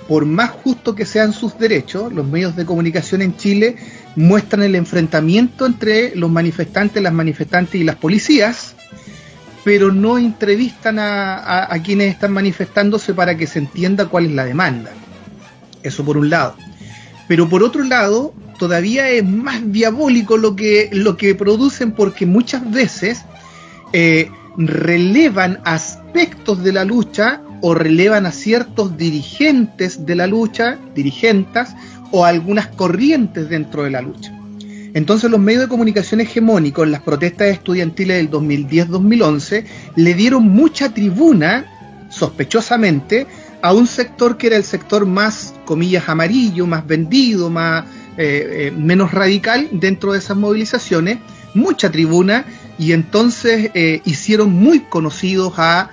por más justo que sean sus derechos, los medios de comunicación en Chile muestran el enfrentamiento entre los manifestantes, las manifestantes y las policías, pero no entrevistan a quienes están manifestándose para que se entienda cuál es la demanda. Eso por un lado. Pero por otro lado, todavía es más diabólico lo que producen, porque muchas veces relevan aspectos de la lucha o relevan a ciertos dirigentes de la lucha, dirigentas, o algunas corrientes dentro de la lucha. Entonces los medios de comunicación hegemónicos en las protestas estudiantiles del 2010-2011 le dieron mucha tribuna, sospechosamente, a un sector que era el sector más, comillas, amarillo, más vendido, menos radical dentro de esas movilizaciones, mucha tribuna, y entonces hicieron muy conocidos a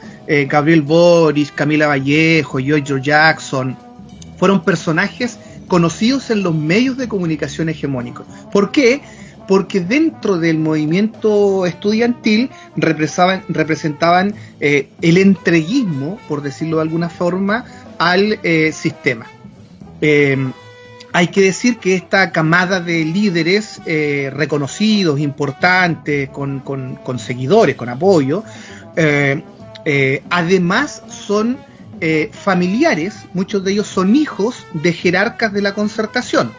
Gabriel Boric, Camila Vallejo, Giorgio Jackson. Fueron personajes conocidos en los medios de comunicación hegemónicos. ¿Por qué? Porque dentro del movimiento estudiantil representaban el entreguismo, por decirlo de alguna forma, al sistema. Hay que decir que esta camada de líderes reconocidos, importantes, con seguidores, con apoyo, además son familiares, muchos de ellos son hijos de jerarcas de la Concertación,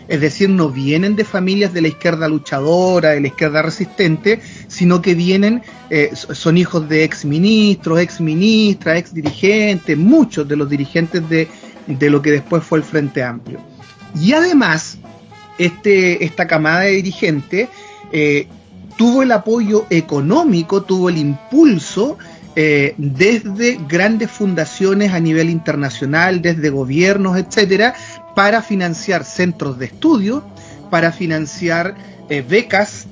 es decir, no vienen de familias de la izquierda luchadora, de la izquierda resistente, sino que son hijos de exministros, exministras, exdirigentes, muchos de los dirigentes de lo que después fue el Frente Amplio. Y además, esta camada de dirigentes tuvo el apoyo económico, tuvo el impulso desde grandes fundaciones a nivel internacional, desde gobiernos, etcétera, para financiar centros de estudio, para financiar becas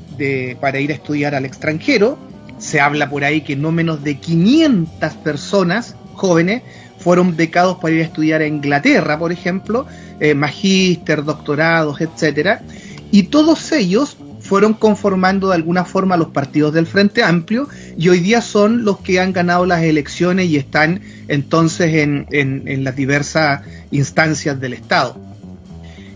para ir a estudiar al extranjero. Se habla por ahí que no menos de 500 personas jóvenes fueron becados para ir a estudiar a Inglaterra, por ejemplo, magíster, doctorados, etcétera, y todos ellos fueron conformando de alguna forma los partidos del Frente Amplio, y hoy día son los que han ganado las elecciones y están entonces en las diversas instancias del Estado.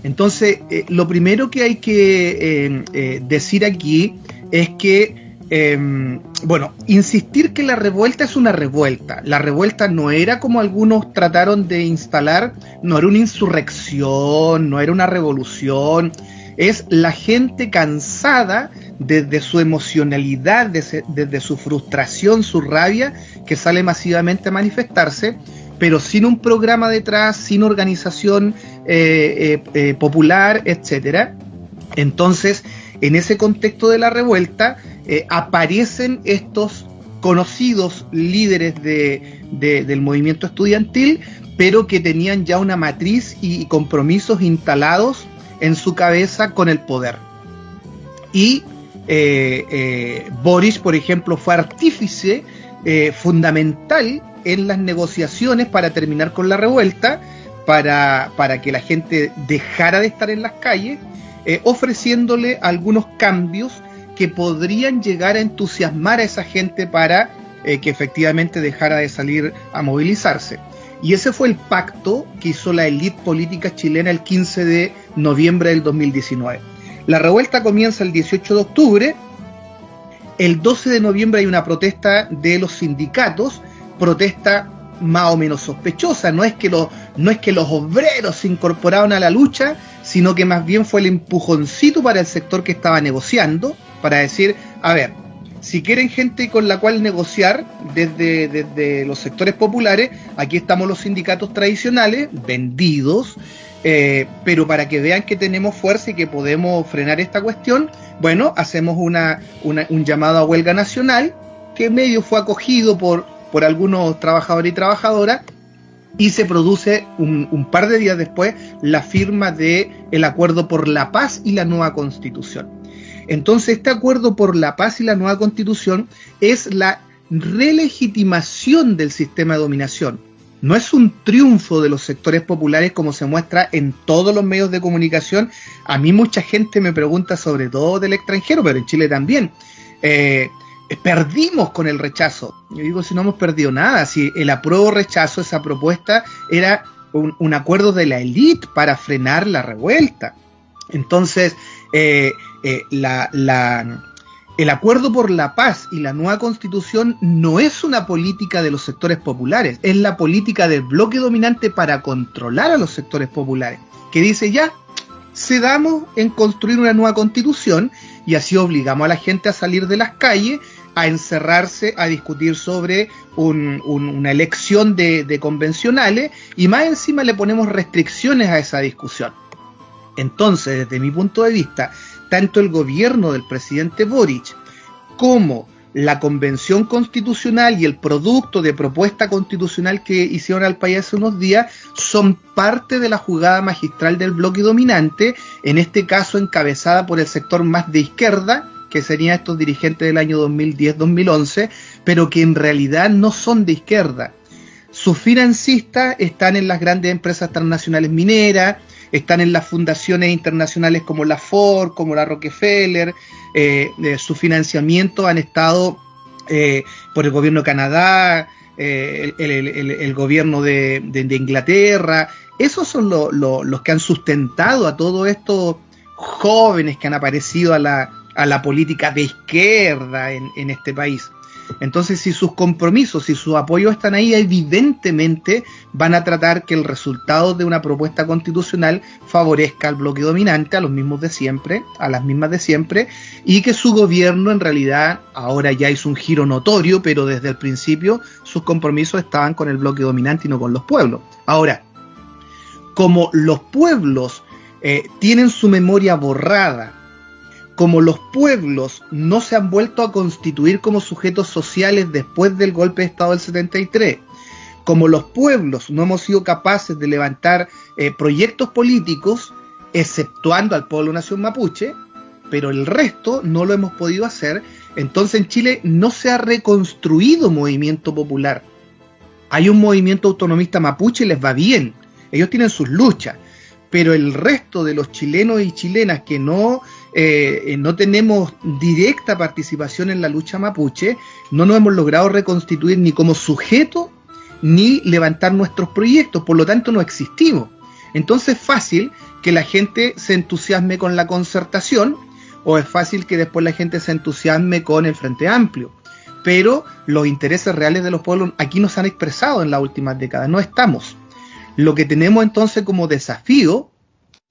Entonces, lo primero que hay que decir aquí es que bueno, insistir que la revuelta es una revuelta. La revuelta no era como algunos trataron de instalar, no era una insurrección, no era una revolución. Es la gente cansada desde su emocionalidad, desde su frustración, su rabia, que sale masivamente a manifestarse, pero sin un programa detrás, sin organización popular, etcétera. Entonces, en ese contexto de la revuelta, aparecen estos conocidos líderes del movimiento estudiantil, pero que tenían ya una matriz y compromisos instalados en su cabeza con el poder. Y Boris, por ejemplo, fue artífice fundamental en las negociaciones para terminar con la revuelta, para que la gente dejara de estar en las calles, ofreciéndole algunos cambios que podrían llegar a entusiasmar a esa gente para que efectivamente dejara de salir a movilizarse. Y ese fue el pacto que hizo la élite política chilena el 15 de noviembre del 2019. La revuelta comienza el 18 de octubre, el 12 de noviembre hay una protesta de los sindicatos, protesta más o menos sospechosa, no es que los obreros se incorporaron a la lucha, sino que más bien fue el empujoncito para el sector que estaba negociando, para decir, a ver, si quieren gente con la cual negociar desde los sectores populares, aquí estamos los sindicatos tradicionales, vendidos, pero para que vean que tenemos fuerza y que podemos frenar esta cuestión, bueno, hacemos un llamado a huelga nacional, que medio fue acogido por algunos trabajadores y trabajadoras, y se produce un par de días después la firma del Acuerdo por la Paz y la nueva Constitución. Entonces, este Acuerdo por la Paz y la nueva Constitución es la relegitimación del sistema de dominación. No es un triunfo de los sectores populares como se muestra en todos los medios de comunicación. A mí mucha gente me pregunta, sobre todo del extranjero, pero en Chile también, perdimos con el rechazo. Yo digo, si no hemos perdido nada, si el apruebo rechazo, esa propuesta era un acuerdo de la élite para frenar la revuelta. Entonces, el Acuerdo por la Paz y la nueva Constitución no es una política de los sectores populares, es la política del bloque dominante para controlar a los sectores populares, que dice ya, cedamos en construir una nueva Constitución y así obligamos a la gente a salir de las calles, a encerrarse, a discutir sobre una elección de convencionales, y más encima le ponemos restricciones a esa discusión. Entonces, desde mi punto de vista, tanto el gobierno del presidente Boric como la convención constitucional y el producto de propuesta constitucional que hicieron al país hace unos días son parte de la jugada magistral del bloque dominante, en este caso encabezada por el sector más de izquierda, que serían estos dirigentes del año 2010-2011, pero que en realidad no son de izquierda. Sus financistas están en las grandes empresas transnacionales mineras, están en las fundaciones internacionales como la Ford, como la Rockefeller, su financiamiento han estado por el gobierno de Canadá, el gobierno de Inglaterra. Esos son los que han sustentado a todos estos jóvenes que han aparecido a la política de izquierda en este país. Entonces, si sus compromisos, si sus apoyos están ahí, evidentemente van a tratar que el resultado de una propuesta constitucional favorezca al bloque dominante, a los mismos de siempre, a las mismas de siempre, y que su gobierno en realidad ahora ya hizo un giro notorio, pero desde el principio sus compromisos estaban con el bloque dominante y no con los pueblos. Ahora, como los pueblos tienen su memoria borrada, como los pueblos no se han vuelto a constituir como sujetos sociales después del golpe de Estado del 73, como los pueblos no hemos sido capaces de levantar proyectos políticos, exceptuando al pueblo nación mapuche, pero el resto no lo hemos podido hacer, entonces en Chile no se ha reconstruido movimiento popular. Hay un movimiento autonomista mapuche y les va bien, ellos tienen sus luchas, pero el resto de los chilenos y chilenas que no tenemos directa participación en la lucha mapuche, no nos hemos logrado reconstituir ni como sujeto ni levantar nuestros proyectos, por lo tanto no existimos. Entonces es fácil que la gente se entusiasme con la concertación o es fácil que después la gente se entusiasme con el Frente Amplio. Pero los intereses reales de los pueblos aquí no se han expresado en las últimas décadas, no estamos. Lo que tenemos entonces como desafío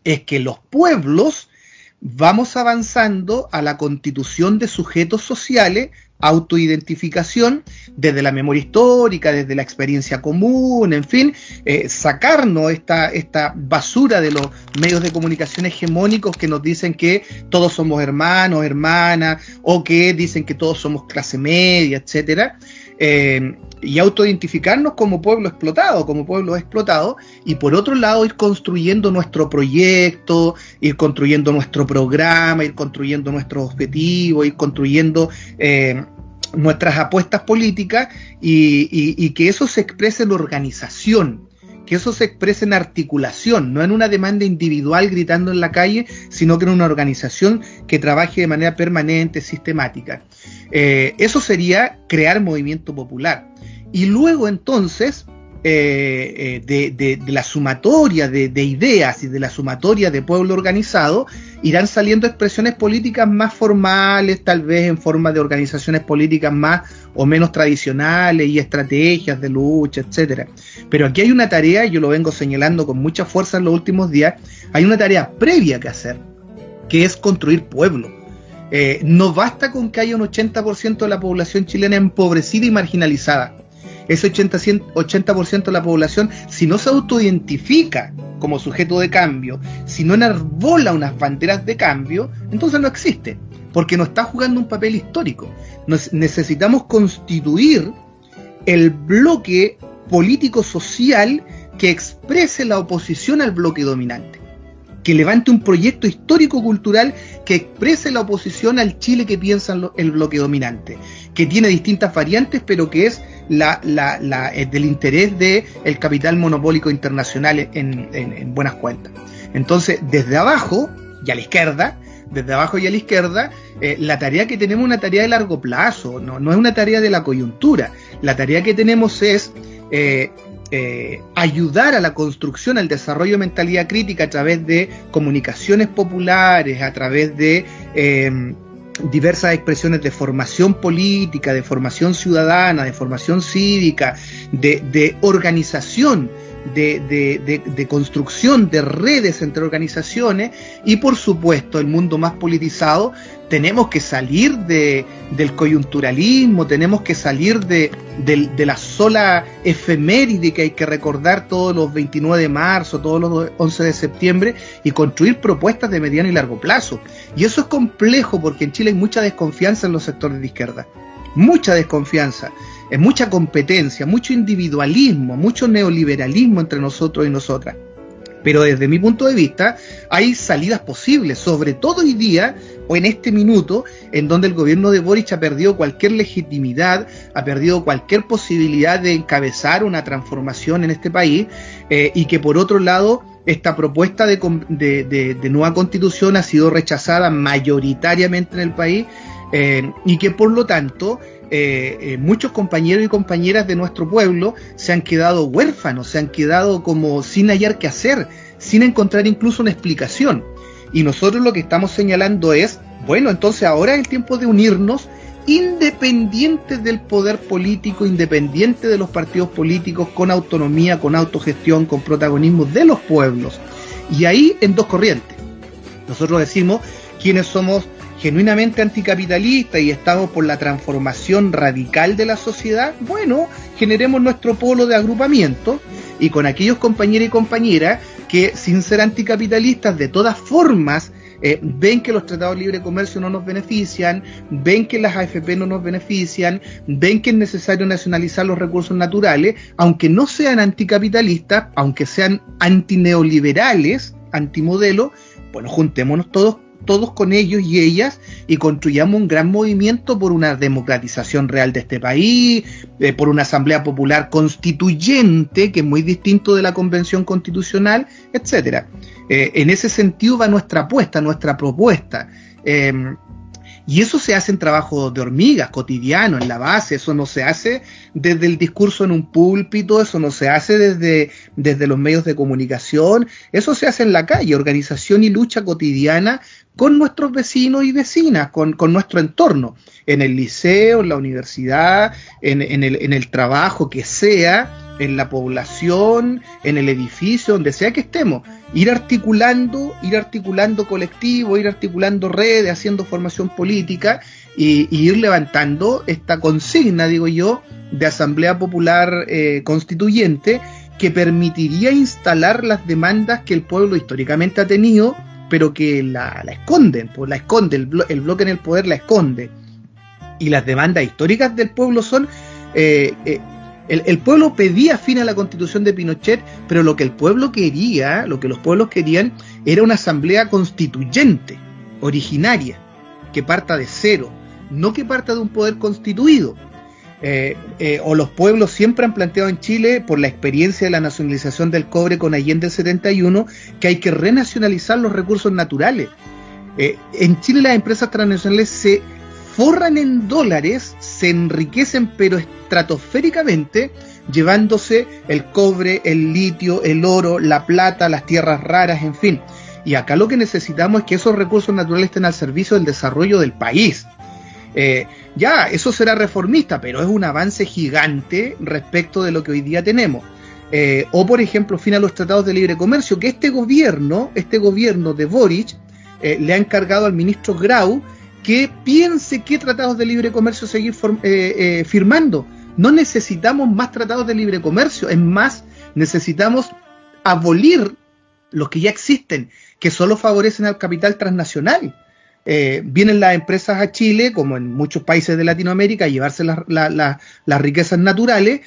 es que los pueblos vamos avanzando a la constitución de sujetos sociales, autoidentificación desde la memoria histórica, desde la experiencia común, en fin, sacarnos esta basura de los medios de comunicación hegemónicos que nos dicen que todos somos hermanos, hermanas, o que dicen que todos somos clase media, etcétera, y autoidentificarnos como pueblo explotado, y por otro lado ir construyendo nuestro proyecto, ir construyendo nuestro programa, ir construyendo nuestros objetivos, ir construyendo nuestras apuestas políticas, y que eso se exprese en organización, que eso se exprese en articulación, no en una demanda individual gritando en la calle, sino que en una organización que trabaje de manera permanente, sistemática. Eso sería crear movimiento popular. Y luego entonces, de la sumatoria de ideas y de la sumatoria de pueblo organizado, irán saliendo expresiones políticas más formales, tal vez en forma de organizaciones políticas más o menos tradicionales y estrategias de lucha, etcétera. Pero aquí hay una tarea, y yo lo vengo señalando con mucha fuerza en los últimos días, hay una tarea previa que hacer, que es construir pueblo. No basta con que haya un 80% de la población chilena empobrecida y marginalizada. Ese 80% de la población, si no se autoidentifica como sujeto de cambio, si no enarbola unas banderas de cambio, entonces no existe, porque no está jugando un papel histórico. Necesitamos constituir el bloque político-social que exprese la oposición al bloque dominante, que levante un proyecto histórico-cultural que exprese la oposición al Chile que piensa el bloque dominante, que tiene distintas variantes, pero que es del interés del capital monopólico internacional en buenas cuentas. Entonces, desde abajo y a la izquierda, la tarea que tenemos es una tarea de largo plazo, no es una tarea de la coyuntura. La tarea que tenemos es ayudar a la construcción, al desarrollo de mentalidad crítica a través de comunicaciones populares, a través de diversas expresiones de formación política, de formación ciudadana, de formación cívica, de organización, de construcción de redes entre organizaciones, y por supuesto el mundo más politizado. Tenemos que salir del coyunturalismo, tenemos que salir de la sola efeméride que hay que recordar todos los 29 de marzo, todos los 11 de septiembre, y construir propuestas de mediano y largo plazo. Y eso es complejo porque en Chile hay mucha desconfianza en los sectores de izquierda, mucha desconfianza, mucha competencia, mucho individualismo, mucho neoliberalismo entre nosotros y nosotras. Pero desde mi punto de vista hay salidas posibles, sobre todo hoy día o en este minuto en donde el gobierno de Boric ha perdido cualquier legitimidad, ha perdido cualquier posibilidad de encabezar una transformación en este país, y que por otro lado esta propuesta de nueva constitución ha sido rechazada mayoritariamente en el país, y que por lo tanto muchos compañeros y compañeras de nuestro pueblo se han quedado huérfanos, se han quedado como sin hallar qué hacer, sin encontrar incluso una explicación. Y nosotros lo que estamos señalando es, bueno, entonces ahora es el tiempo de unirnos, independientes del poder político, independiente de los partidos políticos, con autonomía, con autogestión, con protagonismo de los pueblos. Y ahí en dos corrientes. Nosotros decimos quienes somos genuinamente anticapitalistas y estamos por la transformación radical de la sociedad. Bueno, generemos nuestro polo de agrupamiento, y con aquellos compañeros y compañeras que, sin ser anticapitalistas, de todas formas ven que los tratados de libre comercio no nos benefician, ven que las AFP no nos benefician, ven que es necesario nacionalizar los recursos naturales, aunque no sean anticapitalistas, aunque sean antineoliberales, antimodelo. Bueno, juntémonos todos con ellos y ellas y construyamos un gran movimiento por una democratización real de este país, por una asamblea popular constituyente, que es muy distinto de la convención constitucional, etcétera. En ese sentido va nuestra apuesta, nuestra propuesta. Y eso se hace en trabajo de hormigas, cotidiano, en la base. Eso no se hace desde el discurso en un púlpito, eso no se hace desde los medios de comunicación, eso se hace en la calle, organización y lucha cotidiana con nuestros vecinos y vecinas, con nuestro entorno, en el liceo, en la universidad, en el trabajo que sea, en la población, en el edificio, donde sea que estemos, ir articulando colectivos, ir articulando redes, haciendo formación política y ir levantando esta consigna, digo yo, de Asamblea Popular Constituyente, que permitiría instalar las demandas que el pueblo históricamente ha tenido, pero que la esconden, pues la esconde, el bloque en el poder la esconde. Y las demandas históricas del pueblo son... El pueblo pedía fin a la Constitución de Pinochet, pero lo que el pueblo quería, lo que los pueblos querían, era una asamblea constituyente, originaria, que parta de cero, no que parta de un poder constituido. O los pueblos siempre han planteado en Chile, por la experiencia de la nacionalización del cobre con Allende el 71, que hay que renacionalizar los recursos naturales. En Chile las empresas transnacionales se forran en dólares, se enriquecen pero estratosféricamente, llevándose el cobre, el litio, el oro, la plata, las tierras raras, en fin. Y acá lo que necesitamos es que esos recursos naturales estén al servicio del desarrollo del país. Ya, eso será reformista, pero es un avance gigante respecto de lo que hoy día tenemos. O por ejemplo, fin a los tratados de libre comercio, que este gobierno de Boric le ha encargado al ministro Grau que piense qué tratados de libre comercio seguir firmando. No necesitamos más tratados de libre comercio, es más, necesitamos abolir los que ya existen, que solo favorecen al capital transnacional. Vienen las empresas a Chile, como en muchos países de Latinoamérica, a llevarse las riquezas naturales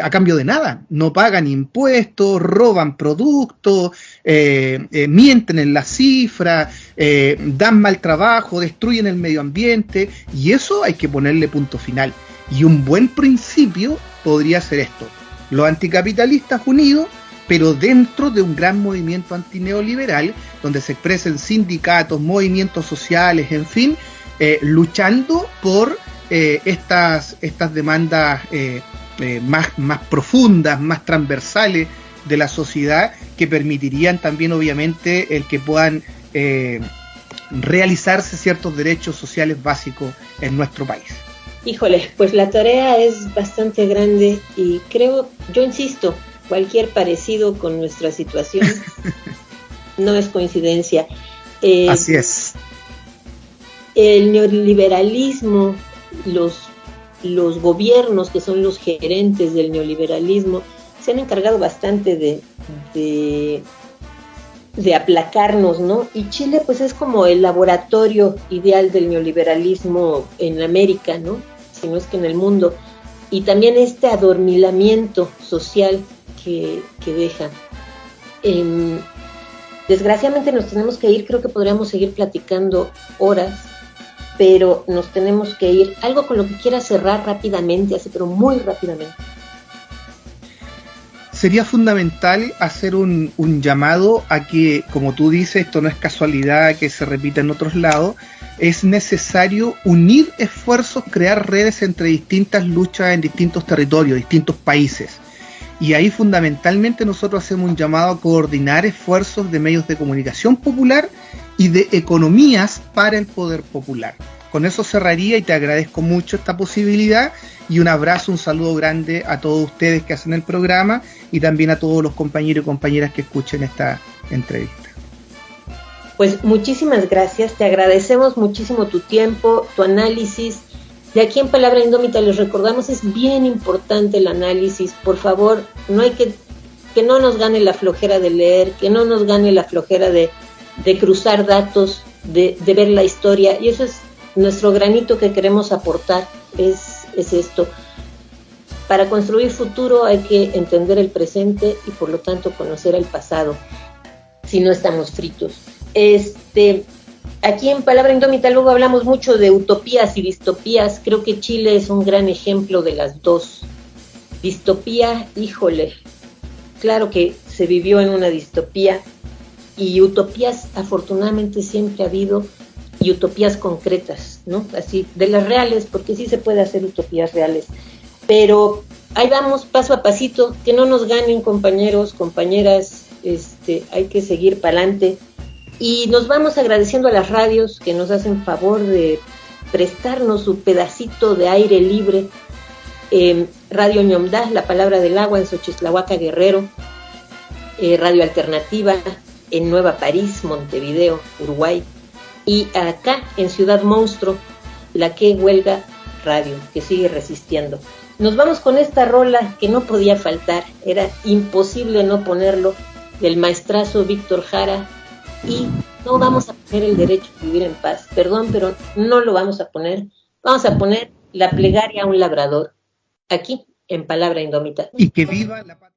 a cambio de nada. No pagan impuestos, roban productos, mienten en las cifras, dan mal trabajo, destruyen el medio ambiente, y eso hay que ponerle punto final. Y un buen principio podría ser esto: los anticapitalistas unidos, pero dentro de un gran movimiento antineoliberal, donde se expresen sindicatos, movimientos sociales, en fin, luchando por estas demandas más profundas, más transversales de la sociedad, que permitirían también, obviamente, el que puedan realizarse ciertos derechos sociales básicos en nuestro país. Híjole, pues la tarea es bastante grande y creo, yo insisto, cualquier parecido con nuestra situación no es coincidencia. Así es. El neoliberalismo, los gobiernos que son los gerentes del neoliberalismo se han encargado bastante de aplacarnos, ¿no? Y Chile pues es como el laboratorio ideal del neoliberalismo en América, ¿no? Si no es que en el mundo. Y también este adormilamiento social que deja. Desgraciadamente nos tenemos que ir, creo que podríamos seguir platicando horas, pero nos tenemos que ir. Algo con lo que quiera cerrar rápidamente, así, pero muy rápidamente. Sería fundamental hacer un llamado a que, como tú dices, esto no es casualidad que se repita en otros lados, es necesario unir esfuerzos, crear redes entre distintas luchas en distintos territorios, distintos países. Y ahí fundamentalmente nosotros hacemos un llamado a coordinar esfuerzos de medios de comunicación popular y de economías para el poder popular. Con eso cerraría y te agradezco mucho esta posibilidad, y un abrazo, un saludo grande a todos ustedes que hacen el programa y también a todos los compañeros y compañeras que escuchen esta entrevista. Pues muchísimas gracias, te agradecemos muchísimo tu tiempo, tu análisis. De aquí en Palabra Indómita les recordamos, es bien importante el análisis. Por favor, no hay que no nos gane la flojera de leer, que no nos gane la flojera de cruzar datos, de ver la historia, y eso es nuestro granito que queremos aportar, es esto. Para construir futuro hay que entender el presente y por lo tanto conocer el pasado, si no estamos fritos. Aquí en Palabra Indómita luego hablamos mucho de utopías y distopías. Creo que Chile es un gran ejemplo de las dos. Distopía, híjole, claro que se vivió en una distopía, y utopías afortunadamente siempre ha habido, y utopías concretas, ¿no? Así, de las reales, porque sí se puede hacer utopías reales. Pero ahí vamos, paso a pasito, que no nos ganen, compañeros, compañeras, hay que seguir para adelante. Y nos vamos agradeciendo a las radios que nos hacen favor de prestarnos su pedacito de aire libre. Radio Ñomdá, La Palabra del Agua, en Xochislahuaca, Guerrero. Radio Alternativa en Nueva París, Montevideo, Uruguay. Y acá en Ciudad Monstruo, La Que Huelga Radio, que sigue resistiendo. Nos vamos con esta rola que no podía faltar, era imposible no ponerlo, del maestrazo Víctor Jara. Y no vamos a poner El Derecho a Vivir en Paz, perdón, pero no lo vamos a poner. Vamos a poner La Plegaria a un Labrador, aquí en Palabra Indómita. Y que viva la patria.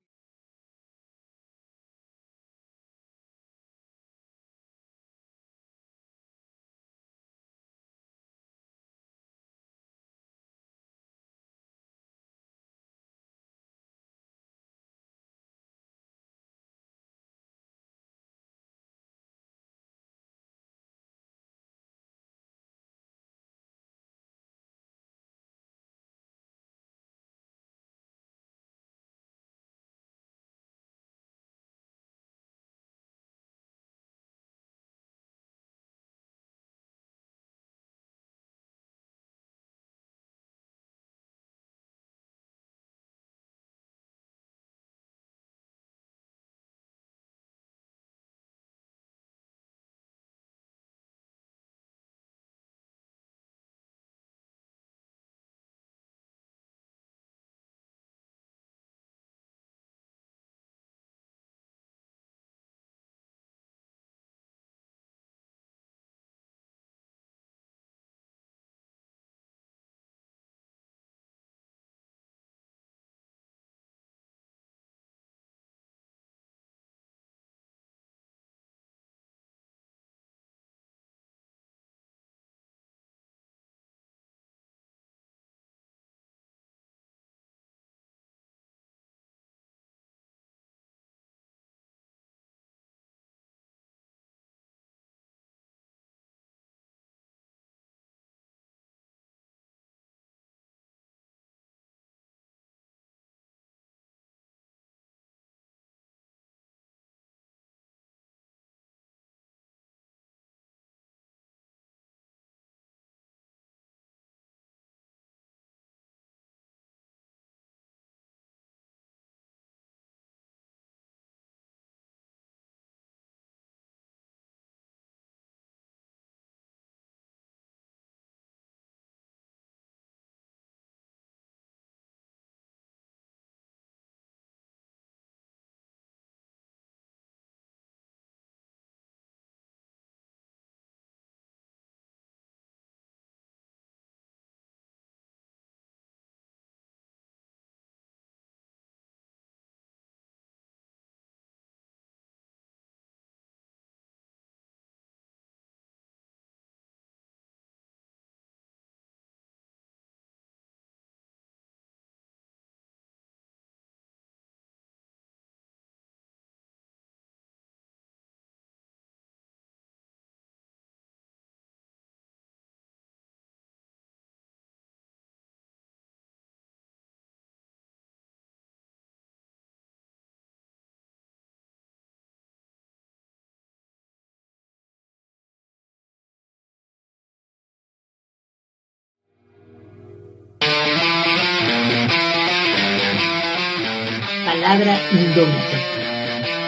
Palabra Indómita.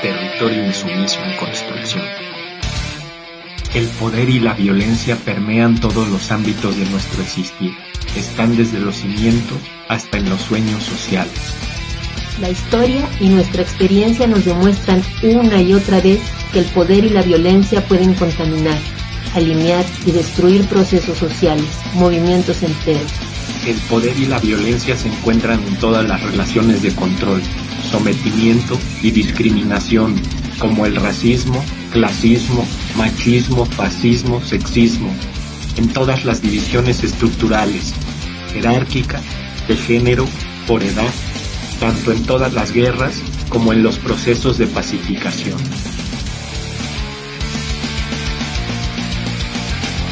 Territorio insumiso en construcción. El poder y la violencia permean todos los ámbitos de nuestro existir. Están desde los cimientos hasta en los sueños sociales. La historia y nuestra experiencia nos demuestran una y otra vez que el poder y la violencia pueden contaminar, alinear y destruir procesos sociales, movimientos enteros. El poder y la violencia se encuentran en todas las relaciones de control, sometimiento y discriminación, como el racismo, clasismo, machismo, fascismo, sexismo, en todas las divisiones estructurales, jerárquica, de género, por edad, tanto en todas las guerras como en los procesos de pacificación.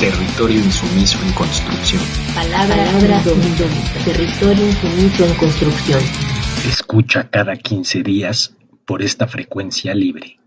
territorio insumiso en construcción. Palabra indómita, territorio infinito en construcción. Escucha cada 15 días por esta frecuencia libre.